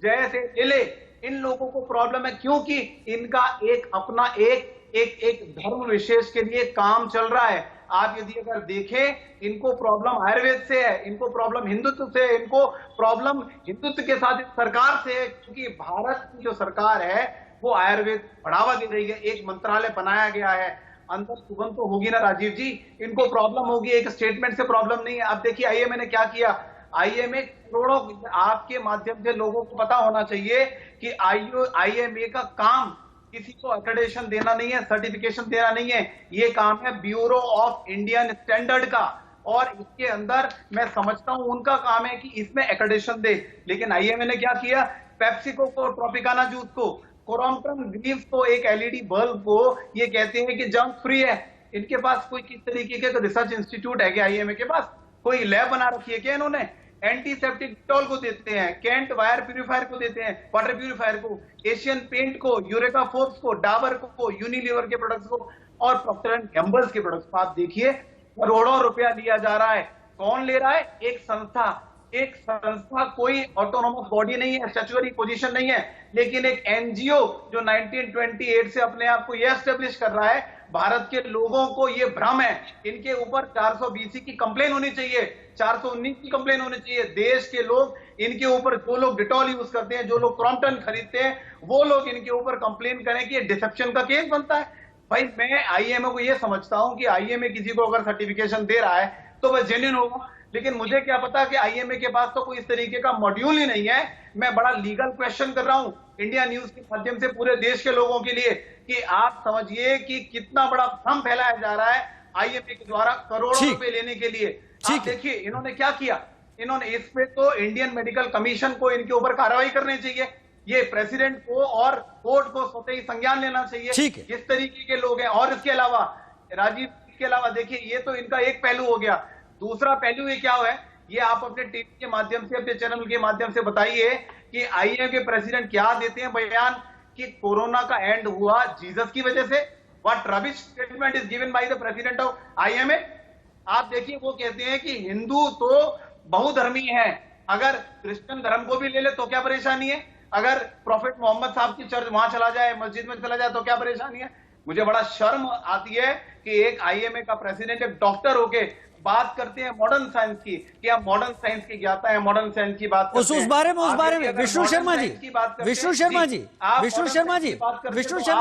जैसे एले, इन लोगों को प्रॉब्लम है क्योंकि इनका एक अपना एक धर्म विशेष के लिए काम चल रहा है। आप यदि अगर देखें, इनको प्रॉब्लम आयुर्वेद से है, इनको प्रॉब्लम हिंदुत्व से है, इनको प्रॉब्लम हिंदुत्व के साथ सरकार से है, क्योंकि भारत की जो सरकार है वो आयुर्वेद बढ़ावा दे रही है। एक मंत्रालय बनाया गया है, अंदर सुगंध तो होगी ना राजीव जी, इनको प्रॉब्लम होगी, एक स्टेटमेंट से प्रॉब्लम नहीं है। अब देखिए आईएमए ने क्या किया, आईएमए करोड़ों, आपके माध्यम से लोगों को पता होना चाहिए कि आईएमए का काम किसी को एक्रेडिटेशन देना नहीं है, सर्टिफिकेशन देना नहीं है, ये काम है ब्यूरो ऑफ इंडियन स्टैंडर्ड का, और इसके अंदर मैं समझता हूं उनका काम है कि इसमें एक्रेडिटेशन दे। लेकिन आईएमए ने क्या किया, पेप्सिको को, ट्रॉपिकाना जूस को, कोरॉम्पटन ग्रीव्स को, एक एलईडी बल्ब को ये कहते हैं कि जंक फ्री है। इनके पास कोई किस तरीके के रिसर्च इंस्टीट्यूट है क्या आईएमए के पास? कोई लैब बना रखी है क्या इन्होंने? एंटीसेप्टिक डिटॉल को देते हैं, कैंट वायर प्यूरिफायर को देते हैं, वाटर प्यूरिफायर को, एशियन पेंट को, यूरेका फोर्ब्स को, डाबर को, यूनिलीवर के प्रोडक्ट्स को और प्रॉक्टर एंड गैम्बल के प्रोडक्ट्स को। आप देखिए करोड़ों रुपया लिया जा रहा है। कौन ले रहा है? एक संस्था, कोई ऑटोनोमस बॉडी नहीं है, स्टैट्यूटरी पोजीशन नहीं है, लेकिन एक एनजीओ जो 1928 से अपने आप को यह एस्टेब्लिश कर रहा है। भारत के लोगों को ये भ्रम है, इनके ऊपर 420 की कंप्लेन होनी चाहिए, 419 की कंप्लेन होनी चाहिए। देश के लोग इनके ऊपर, जो लोग डिटॉल यूज करते हैं, जो लोग क्रॉम्पटन खरीदते हैं, वो लोग इनके ऊपर कंप्लेन करें कि ये डिसेप्शन का केस बनता है। भाई मैं आईएमए को ये समझता हूं कि आईएमए किसी को अगर सर्टिफिकेशन दे रहा है तो वह जेन्युइन होगा, लेकिन मुझे क्या पता कि आईएमए के पास तो कोई इस तरीके का मॉड्यूल ही नहीं है। मैं बड़ा लीगल क्वेश्चन कर रहा हूं इंडिया न्यूज के माध्यम से पूरे देश के लोगों के लिए कि आप समझिए कि कितना बड़ा भ्रम फैलाया जा रहा है आईएमए के द्वारा करोड़ों रुपए लेने के लिए। आप देखिए इन्होंने क्या किया, इन्होंने इस पे तो इंडियन मेडिकल कमीशन को इनके ऊपर कार्रवाई करनी चाहिए, ये प्रेसिडेंट को और कोर्ट को स्वतः ही संज्ञान लेना चाहिए जिस तरीके के लोग हैं। और इसके अलावा राजीव, इसके अलावा देखिए ये तो इनका एक पहलू हो गया, दूसरा पहलू ये क्या है, ये आप अपने टीवी के माध्यम से, अपने चैनल के माध्यम से बताइए कि आईएमए के प्रेसिडेंट क्या देते हैं बयान कि कोरोना का एंड हुआ जीसस की वजह से। What rubbish statement is given by the president of IMA. आप देखिए वो कहते हैं कि हिंदू तो बहुधर्मी है, अगर क्रिश्चियन धर्म को भी ले ले तो क्या परेशानी है, अगर प्रॉफेट मोहम्मद साहब की चर्च वहां चला जाए, मस्जिद में चला जाए तो क्या परेशानी है। मुझे बड़ा शर्म आती है कि एक आईएमए का प्रेसिडेंट एक डॉक्टर होके बात करते हैं मॉडर्न साइंस की, कि आप मॉडर्न साइंस की ज्ञाता है, मॉडर्न साइंस की बात करते हैं। उस बारे में विष्णु शर्मा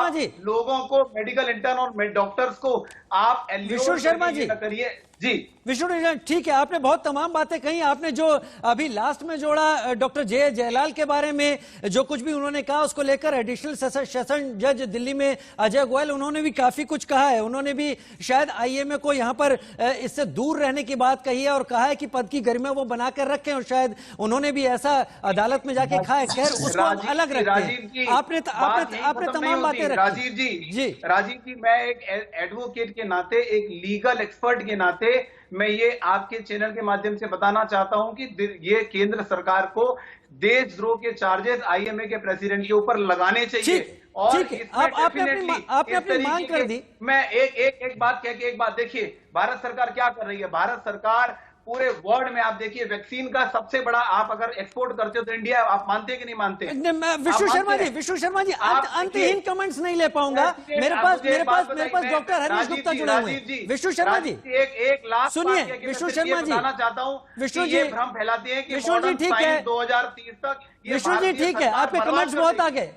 जी, लोगों को, मेडिकल इंटर्न और डॉक्टर्स को आप विष्णु शर्मा जी करिए जी। विष्णु, ठीक है, आपने बहुत तमाम बातें कही। आपने जो अभी लास्ट में जोड़ा डॉक्टर जे जयलाल के बारे में, जो कुछ भी उन्होंने कहा उसको लेकर एडिशनल सेशन जज दिल्ली में अजय गोयल, उन्होंने भी काफी कुछ कहा है। उन्होंने भी शायद आईएमए को यहाँ पर इससे दूर रहने की बात कही है और कहा है कि पद की गरिमा वो बनाकर रखें, और शायद उन्होंने भी ऐसा अदालत में जाके खाए। खैर उसको हम अलग रखते हैं। आपने तमाम बातें रखी। राजीव जी, मैं एक एडवोकेट के नाते, एक लीगल एक्सपर्ट के नाते मैं ये आपके चैनल के माध्यम से बताना चाहता हूं कि ये केंद्र सरकार को देशद्रोह के चार्जेस आईएमए के प्रेसिडेंट के ऊपर लगाने चाहिए। और आपने अपनी मांग कर दी। मैं एक बात कह के एक बात, देखिए भारत सरकार क्या कर रही है। भारत सरकार पूरे वर्ल्ड में आप देखिए वैक्सीन का सबसे बड़ा, आप अगर एक्सपोर्ट करते हो तो इंडिया, आप मानते कि नहीं मानते? विष्णु शर्मा जी अंतहीन कमेंट्स नहीं ले पाऊंगा। मेरे पास डॉक्टर हरीश गुप्ता जुड़े हुए हैं। विष्णु शर्मा जी एक लाख सुनिए, विष्णु शर्मा जी बताना चाहता हूँ, विष्णु जी भ्रम फैलाते हैं कि विष्णु जी ठीक है, 2030 तक। विष्णु जी ठीक है, आपके कमेंट्स बहुत आ गए।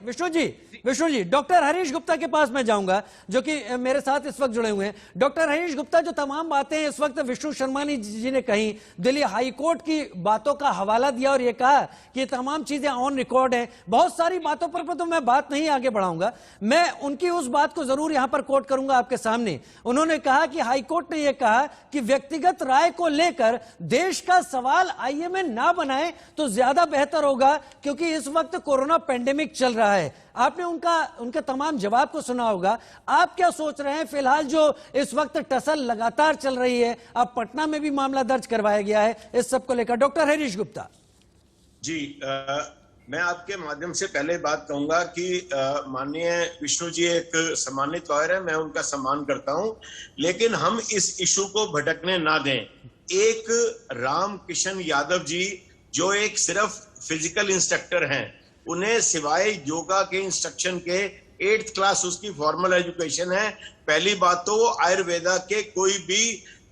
विष्णु जी डॉक्टर हरीश गुप्ता के पास मैं जाऊंगा, जो कि मेरे साथ इस वक्त जुड़े हुए हैं। डॉक्टर हरीश गुप्ता, जो तमाम बातें इस वक्त विष्णु शर्मा जी ने कही, दिल्ली हाई कोर्ट की बातों का हवाला दिया और ये कहा कि ये तमाम चीजें ऑन रिकॉर्ड हैं। बहुत सारी बातों पर तो मैं बात नहीं आगे बढ़ाऊंगा, मैं उनकी उस बात को जरूर यहां पर कोट करूंगा आपके सामने। उन्होंने कहा कि हाई कोर्ट ने यह कहा कि व्यक्तिगत राय को लेकर देश का सवाल आईएमए ना बनाए तो ज्यादा बेहतर होगा, क्योंकि इस वक्त कोरोना पेंडेमिक चल रहा है। आपने उनके तमाम जवाब को सुना होगा। आप क्या सोच रहे हैं फिलहाल जो इस वक्त टसल लगातार चल रही है, अब पटना में भी मामला दर्ज करवाया गया है इस सब को लेकर? डॉक्टर हरीश गुप्ता जी, मैं आपके माध्यम से पहले बात कहूंगा कि माननीय विष्णु जी एक सम्मानित लॉयर है, मैं उनका सम्मान करता हूं, लेकिन हम इस इशू को भटकने ना दें। एक राम किशन यादव जी जो एक सिर्फ फिजिकल इंस्ट्रक्टर हैं, उन्हें सिवाय योगा के इंस्ट्रक्शन के 8th क्लास उसकी फॉर्मल एजुकेशन है। पहली बात तो वो आयुर्वेदा के कोई भी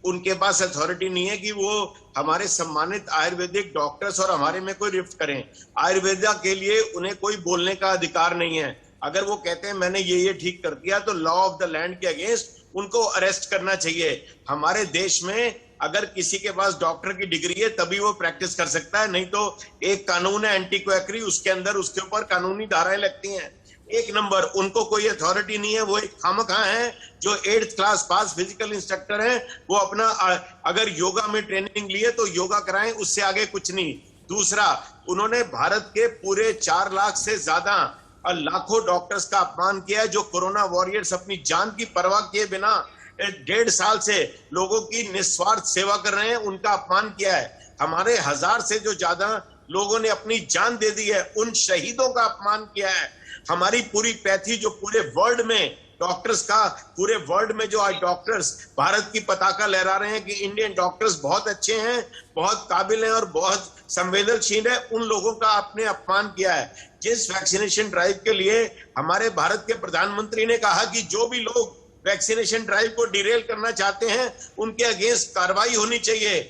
उनके पास अथॉरिटी नहीं है कि वो हमारे सम्मानित आयुर्वेदिक डॉक्टर्स और हमारे में कोई रिफ्ट करें। आयुर्वेदा के लिए उन्हें कोई बोलने का अधिकार नहीं है। अगर वो कहते हैं मैंने ये ठीक कर दिया तो लॉ ऑफ द लैंड के अगेंस्ट उनको अरेस्ट करना चाहिए। हमारे देश में अगर किसी के पास डॉक्टर की डिग्री है तभी वो प्रैक्टिस कर सकता है, नहीं तो एक कानून है एंटी क्वैकरी, उसके अंदर उसके ऊपर कानूनी धाराएं लगती हैं। एक नंबर, उनको कोई अथॉरिटी नहीं है, वो एक खामखा है जो 8th class pass physical instructor है। वो अपना अगर योगा में ट्रेनिंग लिए तो योगा कराएं, उससे आगे कुछ नहीं। दूसरा, उन्होंने भारत के पूरे 4 लाख से ज्यादा और लाखों डॉक्टर्स का अपमान किया है जो कोरोना वॉरियर्स अपनी जान की परवाह किए बिना 1.5 साल से लोगों की निस्वार्थ सेवा कर रहे हैं, उनका अपमान किया है। हमारे 1000 से जो ज्यादा लोगों ने अपनी जान दे दी है, उन शहीदों का अपमान किया है। हमारी पूरी पैथी जो पूरे वर्ल्ड में डॉक्टर्स का, पूरे वर्ल्ड में जो आज डॉक्टर्स भारत की पताका लहरा रहे हैं कि इंडियन डॉक्टर्स बहुत अच्छे हैं, बहुत काबिल हैं और बहुत संवेदनशील है, उन लोगों का आपने अपमान किया है। जिस वैक्सीनेशन ड्राइव के लिए हमारे भारत के प्रधानमंत्री ने कहा कि जो भी लोग वैक्सीनेशन ड्राइव को डिरेल करना चाहते हैं उनके अगेंस्ट कार्रवाई होनी चाहिए,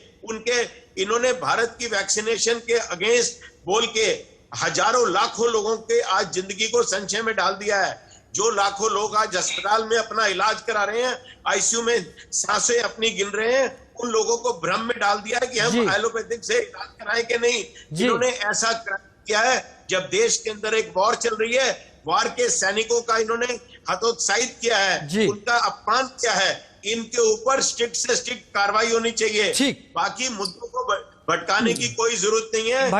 इन्होंने भारत की वैक्सीनेशन के अगेंस्ट बोल के हजारों लाखों लोगों के आज जिंदगी को संशय में डाल दिया है। जो लाखों लोग आज अस्पताल में अपना इलाज करा रहे हैं, आईसीयू में सांसें अपनी गिन रहे हैं, उन लोगों को भ्रम में डाल दिया है कि हम एलोपैथिक से इलाज कराएं कि नहीं। इन्होंने ऐसा किया है जब देश के अंदर एक वॉर चल रही है, वॉर के सैनिकों का इन्होंने हतोत्साहित किया है, उनका अपमान किया है। इनके ऊपर स्ट्रिक्ट से स्ट्रिक्ट कार्रवाई होनी चाहिए। बाकी मुद्दों को भटकाने की कोई जरूरत नहीं है।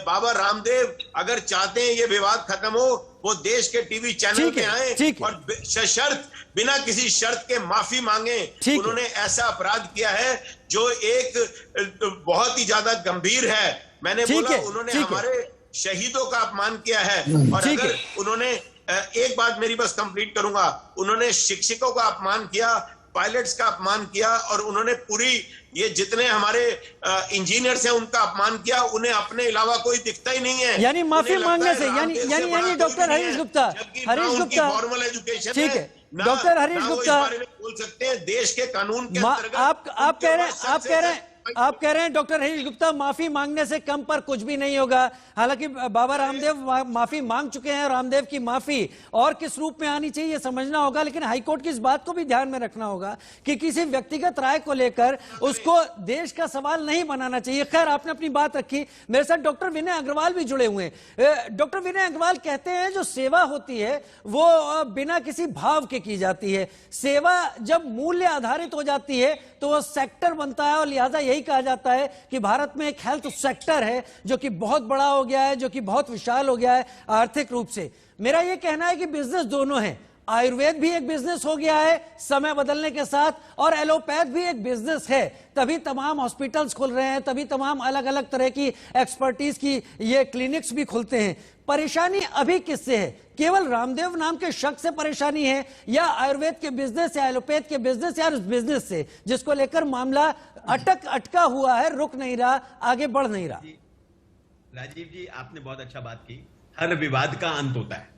बाबा रामदेव अगर चाहते हैं ये विवाद खत्म हो, वो देश के टीवी चैनल पे आए और सशर्त बिना किसी शर्त के माफी मांगे। उन्होंने ऐसा अपराध किया है जो एक बहुत ही ज्यादा गंभीर है। मैंने बोला उन्होंने हमारे शहीदों का अपमान किया है। और अगर उन्होंने, एक बात मेरी बस कंप्लीट करूंगा, उन्होंने शिक्षकों का अपमान किया, पायलट्स का अपमान किया और उन्होंने पूरी ये जितने हमारे इंजीनियर्स हैं उनका अपमान किया। उन्हें अपने अलावा कोई दिखता ही नहीं है। यानी माफी मांगने से यानी doctor Harish Gupta, formal education ठीक है डॉक्टर हरीश गुप्ता बोल सकते हैं देश के कानून के अंतर्गत। आप कह रहे हैं डॉक्टर हरीश गुप्ता माफी मांगने से कम पर कुछ भी नहीं होगा। हालांकि बाबा रामदेव माफी मांग चुके हैं। रामदेव की माफी और किस रूप में आनी चाहिए समझना होगा, लेकिन हाईकोर्ट की इस बात को भी ध्यान में रखना होगा कि किसी व्यक्तिगत राय को लेकर उसको देश का सवाल नहीं बनाना चाहिए। खैर, आपने अपनी बात रखी। मेरे साथ डॉक्टर विनय अग्रवाल भी जुड़े हुए हैं। डॉक्टर विनय अग्रवाल कहते हैं जो सेवा होती है वो बिना किसी भाव के की जाती है। सेवा जब मूल्य आधारित हो जाती है तो वो सेक्टर बनता है और लिहाजा यही कहा जाता है कि भारत में एक हेल्थ सेक्टर है जो कि बहुत बड़ा हो गया है, जो कि बहुत विशाल हो गया है आर्थिक रूप से। मेरा यह कहना है कि बिजनेस दोनों है। आयुर्वेद भी एक बिजनेस हो गया है समय बदलने के साथ, और एलोपैथ भी एक बिजनेस है। तभी तमाम हॉस्पिटल्स खुल रहे हैं, तभी तमाम अलग अलग तरह की एक्सपर्टीज की ये क्लिनिक्स भी खुलते हैं। परेशानी अभी किससे है? केवल रामदेव नाम के शख्स से परेशानी है या आयुर्वेद के बिजनेस या एलोपैथ के बिजनेस या उस बिजनेस से जिसको लेकर मामला अटका हुआ है, रुक नहीं रहा, आगे बढ़ नहीं रहा? राजीव जी, आपने बहुत अच्छा बात की। हर विवाद का अंत होता है।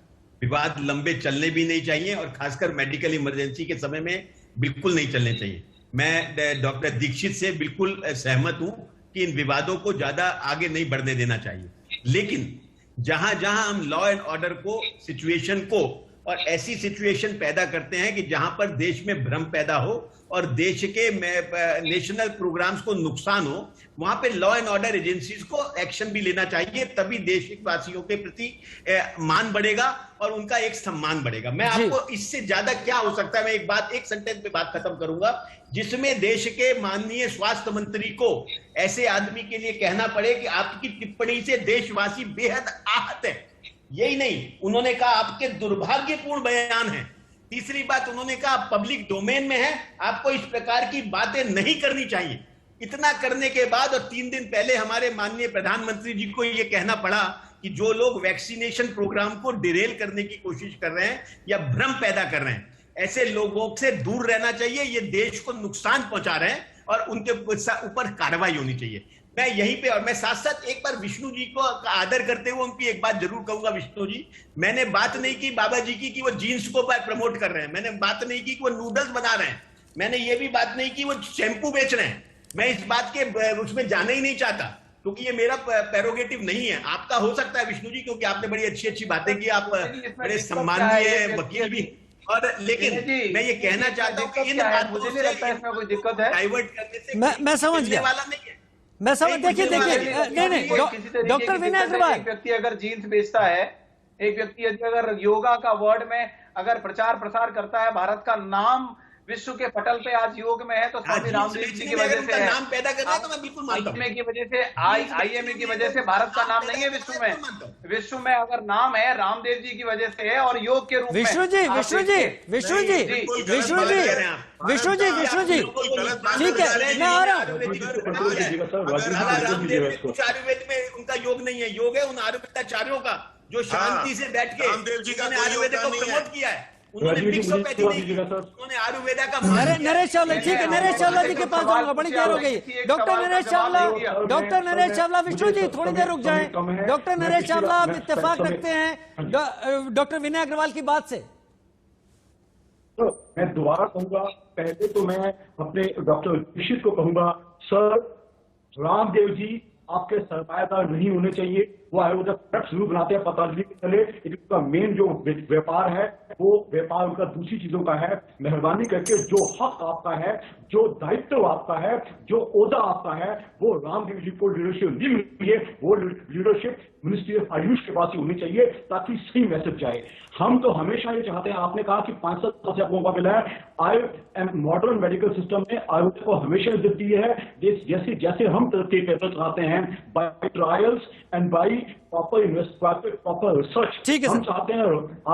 विवाद लंबे चलने भी नहीं चाहिए और खासकर मेडिकल इमरजेंसी के समय में बिल्कुल नहीं चलने चाहिए। मैं डॉक्टर दीक्षित से बिल्कुल सहमत हूं कि इन विवादों को ज्यादा आगे नहीं बढ़ने देना चाहिए। लेकिन जहां जहां हम लॉ एंड ऑर्डर को, सिचुएशन को, और ऐसी सिचुएशन पैदा करते हैं कि जहां पर देश में भ्रम पैदा हो और देश के नेशनल प्रोग्राम्स को नुकसान हो, वहां पे लॉ एंड ऑर्डर एजेंसीज को एक्शन भी लेना चाहिए। तभी देशवासियों के प्रति मान बढ़ेगा और उनका एक सम्मान बढ़ेगा। मैं आपको इससे ज्यादा क्या हो सकता है, मैं एक सेंटेंस में बात खत्म करूंगा, जिसमें देश के माननीय स्वास्थ्य मंत्री को ऐसे आदमी के लिए कहना पड़े कि आपकी टिप्पणी से देशवासी बेहद आहत है। यही नहीं, उन्होंने कहा आपके दुर्भाग्यपूर्ण बयान है। तीसरी बात उन्होंने कहा पब्लिक डोमेन में है, आपको इस प्रकार की बातें नहीं करनी चाहिए। इतना करने के बाद और 3 दिन पहले हमारे माननीय प्रधानमंत्री जी को यह कहना पड़ा कि जो लोग वैक्सीनेशन प्रोग्राम को डिरेल करने की कोशिश कर रहे हैं या भ्रम पैदा कर रहे हैं, ऐसे लोगों से दूर रहना चाहिए। ये देश को नुकसान पहुंचा रहे हैं और उनके ऊपर कार्रवाई होनी चाहिए। मैं यहीं पे, और मैं साथ साथ एक बार विष्णु जी को आदर करते हुए उनकी एक बात जरूर कहूंगा। विष्णु जी, मैंने बात नहीं की बाबा जी की कि वो जीन्स को प्रमोट कर रहे हैं, मैंने बात नहीं की कि वो नूडल्स बना रहे हैं, मैंने ये भी बात नहीं की वो शैम्पू बेच रहे हैं। मैं इस बात के उसमें जाना ही नहीं चाहता, क्योंकि ये मेरा प्रेरोगेटिव नहीं है। आपका हो सकता है विष्णु जी, क्योंकि आपने बड़ी अच्छी अच्छी बातें की, आप बड़े सम्मानीय वकील भी, और लेकिन मैं ये कहना चाहता हूँ कि इन बातों से कोई दिक्कत है डाइवर्ट करने से मैं समझ गया वाला नहीं है। मैं समझ, देखिए नहीं, डॉक्टर विनय अग्रवाल, एक व्यक्ति अगर जीन्स बेचता है, एक व्यक्ति अगर योगा का वर्ड में अगर प्रचार प्रसार करता है, भारत का नाम विश्व के पटल पे आज योग में है, तो स्वामी रामदेव जी की वजह से है। नाम पैदा कर रहा है तो मैं बिल्कुल मानता हूं। की वजह से आईएमए की वजह से भारत का नाम नहीं है विश्व में। विश्व में अगर नाम है रामदेव जी की वजह से है, और योग के रूप में विष्णु जी ठीक है, मैं आ रहा हूँ। आयुर्वेद में उनका योग नहीं है, योग है उन आयुर्वेदाचार्यों का जो शांति से बैठ के आयुर्वेद को प्रमोट किया है। उन्होंने उन्होंने आयुर्वेदा का नरेश चावला, ठीक है, नरेश चावला जी के पास जाऊंगा, बड़ी देर हो गई। डॉक्टर नरेश चावला, विष्णु जी थोड़ी देर रुक जाएं। डॉक्टर नरेश चावला, आप इत्तेफाक रखते हैं डॉक्टर विनय अग्रवाल की बात से? तो मैं दोबारा कहूंगा, पहले तो मैं अपने डॉक्टर दीक्षित को कहूंगा, सर रामदेव जी आपके सरमायादार नहीं होने चाहिए। वो आयुर्वेदा प्रोडक्ट जरूर बनाते हैं पतंजलि के तले, लेकिन उनका मेन जो व्यापार है वो व्यापार उनका दूसरी चीजों का है। मेहरबानी करके जो हक आपका है, जो दायित्व आपका है, जो ओहदा आपका है, वो रामदेव जी को लीडरशिप नहीं मिली है, वो लीडरशिप मिनिस्ट्री ऑफ आयुष के पास ही होनी चाहिए, ताकि सही मैसेज जाए। हम तो हमेशा ये चाहते हैं, आपने कहा कि 5 साल से आपको मौका मिला है, मॉडर्न मेडिकल सिस्टम में आयुर्वेद को हमेशा इज्जत दी है। जैसे जैसे हम तरक्की करना चाहते हैं by trials and by proper investment, proper research, ठीक है हम चाहते हैं।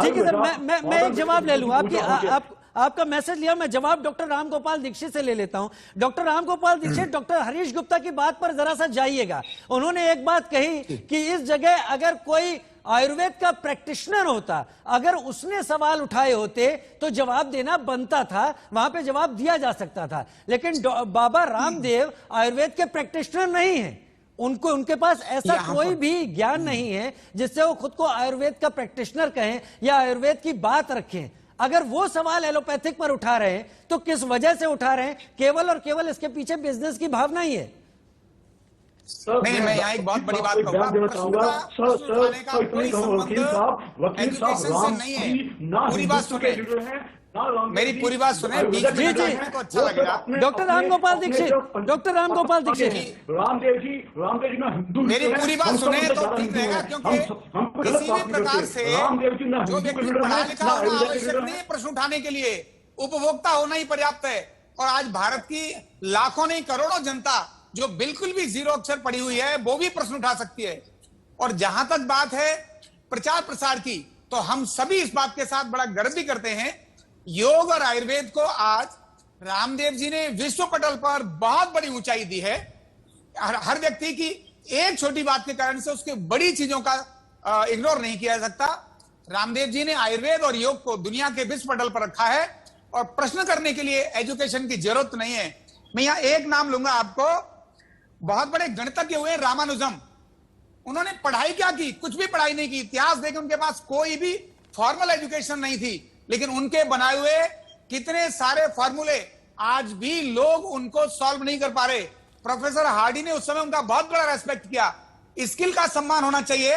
ठीक है सर, मैं एक जवाब ले लूं आपका मैसेज लिया, मैं जवाब डॉक्टर रामगोपाल दीक्षित से ले लेता हूं। डॉक्टर रामगोपाल दीक्षित, डॉक्टर हरीश गुप्ता की बात पर जरा सा जाइएगा। उन्होंने एक बात कही कि इस जगह अगर कोई आयुर्वेद का प्रैक्टिशनर होता, अगर उसने सवाल उठाए होते तो जवाब देना बनता था, वहां पे जवाब दिया जा सकता था। लेकिन बाबा रामदेव आयुर्वेद के प्रैक्टिशनर नहीं है, उनके पास ऐसा कोई भी ज्ञान नहीं है जिससे वो खुद को आयुर्वेद का प्रैक्टिशनर कहें या आयुर्वेद की बात रखें। अगर वो सवाल एलोपैथिक पर उठा रहे हैं तो किस वजह से उठा रहे हैं? केवल और केवल इसके पीछे बिजनेस की भावना ही है। नहीं, मैं यहाँ एक बहुत बड़ी बात कहूंगा, पूरी बात सुने, मेरी पूरी बात सुने। अच्छा लगेगा डॉक्टर रामगोपाल दीक्षित, रामदेव जी ना हिंदू, मेरी पूरी बात सुने तो ठीक रहेगा, क्योंकि किसी भी प्रकार से जो व्यक्ति पढ़ा लिखा होना आवश्यक नहीं है प्रश्न उठाने के लिए, उपभोक्ता होना ही पर्याप्त है। और आज भारत की लाखों नहीं करोड़ों जनता जो बिल्कुल भी जीरो अक्षर पड़ी हुई है वो भी प्रश्न उठा सकती है। और जहां तक बात है प्रचार प्रसार की, तो हम सभी इस बात के साथ बड़ा गर्व भी करते हैं, योग और आयुर्वेद को आज रामदेव जी ने विश्व पटल पर बहुत बड़ी ऊंचाई दी है। हर व्यक्ति की एक छोटी बात के कारण से उसके बड़ी चीजों का इग्नोर नहीं किया जा सकता। रामदेव जी ने आयुर्वेद और योग को दुनिया के विश्व पटल पर रखा है, और प्रश्न करने के लिए एजुकेशन की जरूरत नहीं है। मैं यहां एक नाम लूंगा आपको, बहुत बड़े गणितज्ञ हुए रामानुजम, उन्होंने पढ़ाई क्या की? कुछ भी पढ़ाई नहीं की। इतिहास देखें, उनके पास कोई भी फॉर्मल एजुकेशन नहीं थी, लेकिन उनके बनाए हुए कितने सारे फॉर्मूले आज भी लोग उनको सॉल्व नहीं कर पा रहे। प्रोफेसर हार्डी ने उस समय उनका बहुत बड़ा रेस्पेक्ट किया। स्किल का सम्मान होना चाहिए,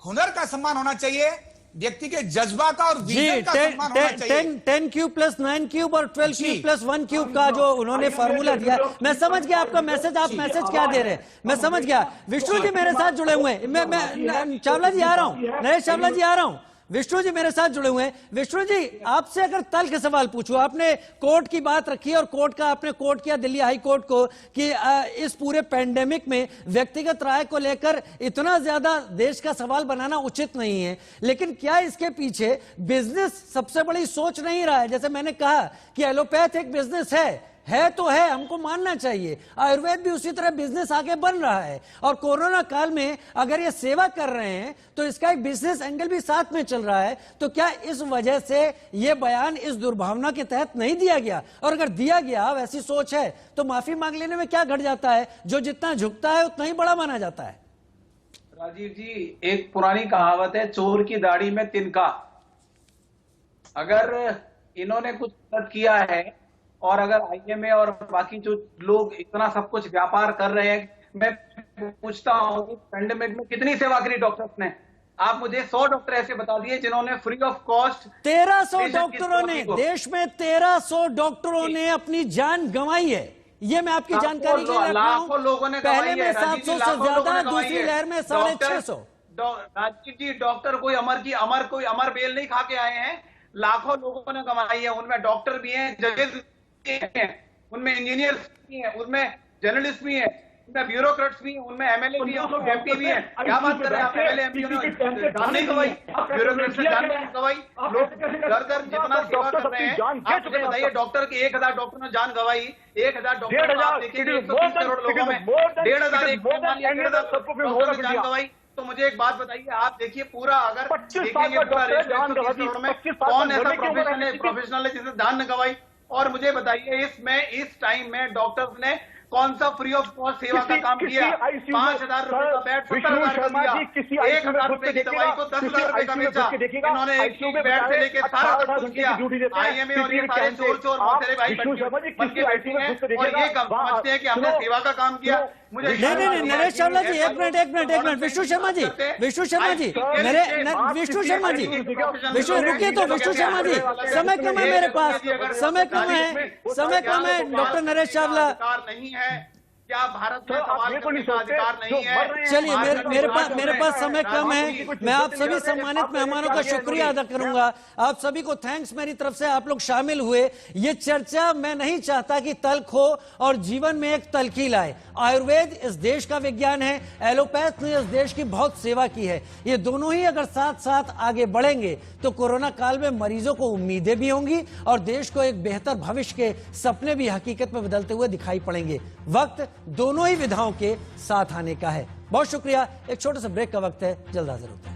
हुनर का सम्मान होना चाहिए, व्यक्ति के जज्बा का और विजन का सम्मान होना चाहिए। 10 क्यूब प्लस 9 क्यूब और 12 क्यूब प्लस 1 क्यूब का जो उन्होंने फार्मूला दिया, मैं समझ गया आपका मैसेज, आप मैसेज क्या दे रहे हैं, मैं समझ गया। विष्णु जी मेरे साथ जुड़े हुए हैं, मैं चावला जी आ रहा हूं, नरेश चावला जी आ रहा हूं, विष्णु जी मेरे साथ जुड़े हुए हैं। विष्णु जी, आपसे अगर तल के सवाल पूछूं, आपने कोर्ट की बात रखी और कोर्ट का आपने कोर्ट किया दिल्ली हाई कोर्ट को कि इस पूरे पैंडेमिक में व्यक्तिगत राय को लेकर इतना ज्यादा देश का सवाल बनाना उचित नहीं है, लेकिन क्या इसके पीछे बिजनेस सबसे बड़ी सोच नहीं रहा है? जैसे मैंने कहा कि एलोपैथ एक बिजनेस है, है तो है, हमको मानना चाहिए। आयुर्वेद भी उसी तरह बिजनेस आगे बन रहा है और कोरोना काल में अगर ये सेवा कर रहे हैं तो इसका एक बिजनेस एंगल भी साथ में चल रहा है। तो क्या इस वजह से ये बयान इस दुर्भावना के तहत नहीं दिया गया? और अगर दिया गया, वैसी सोच है, तो माफी मांग लेने में क्या घट जाता है? जो जितना झुकता है उतना ही बड़ा माना जाता है। राजीव जी, एक पुरानी कहावत है, चोर की दाढ़ी में तिनका। अगर इन्होंने कुछ गलत किया है और अगर आईएमए और बाकी जो लोग इतना सब कुछ व्यापार कर रहे हैं, मैं पूछता हूं पेंडेमिक में कितनी सेवा करी डॉक्टर्स ने? आप मुझे 100 डॉक्टर ऐसे बता दिए जिन्होंने फ्री ऑफ कॉस्ट 1300 डॉक्टरों ने, देश में 1300 डॉक्टरों ने अपनी जान गंवाई है। ये मैं आपकी जानकारी के लिए रख रहा हूं। पहले में 700 से ज्यादा, दूसरी लहर में 650। राजीव जी, डॉक्टर कोई अमर बेल नहीं खा के आए हैं, लाखों लोगों ने कमाई है। उनमें डॉक्टर भी हैं, जजेस भी हैं, उनमें इंजीनियर्स भी हैं, उनमें जर्नलिस्ट भी हैं, उनमें ब्यूरोक्रेट्स भी हैं, उनमें एमएलए भी हैं, उनमें एमपी भी हैं। क्या बात कर रहे हैं आप? एमएलए एमपी ने जान नहीं गवाई, ब्यूरोक्रेट्स ने जान नहीं गवाई। लोग दर जितना सेवा कर रहे हैं, आप मुझे बताइए, डॉक्टर की 1000 डॉक्टर ने जान गवाई। 1000 डॉक्टर आप देखिए 130 करोड़ लोगों में 1,500 डॉक्टर ने जान गवाई। तो मुझे एक बात बताइए, आप देखिए पूरा अगर देखेंगे पूरा रेशो 130 करोड़ में कौन ऐसा प्रोफेशनल है जिसने जान न गवाई? और मुझे बताइए इस टाइम में डॉक्टर्स ने कौन सा फ्री ऑफ कॉस्ट सेवा का काम किया? 5,000 रुपए का बेड 70,000 का दिया, 1,000 रुपए की दवाई को 10,000 रुपए का बेचा। इन्होंने एक बेड से लेके सारा सब कुछ किया। आईएमए और ये सारे चोर मोहतरे भाई बन के बैठे हैं और ये समझते हैं कि हमने सेवा का काम किया। मुझे नहीं, नरेश चावला जी, एक मिनट, विष्णु शर्मा जी, विष्णु शर्मा जी, विष्णु शर्मा जी, रुकिए तो विष्णु शर्मा जी, समय कम है मेरे पास, समय कम है। डॉक्टर नरेश चावला नहीं है क्या? भारत में सवाल करने का अधिकार नहीं है? चलिए, मेरे पास समय कम है। मैं आप सभी सम्मानित मेहमानों का शुक्रिया अदा करूंगा। आप सभी को थैंक्स मेरी तरफ से, आप लोग शामिल हुए। ये चर्चा मैं नहीं चाहता कि तल्ख हो और जीवन में एक तल्खी लाए। आयुर्वेद इस देश का विज्ञान है, एलोपैथ ने इस देश की बहुत सेवा की है। ये दोनों ही अगर साथ साथ आगे बढ़ेंगे तो कोरोना काल में मरीजों को उम्मीदें भी होंगी और देश को एक बेहतर भविष्य के सपने भी हकीकत में बदलते हुए दिखाई पड़ेंगे। वक्त दोनों ही विधाओं के साथ आने का है। बहुत शुक्रिया। एक छोटे से ब्रेक का वक्त है, जल्द हाजिर होते हैं।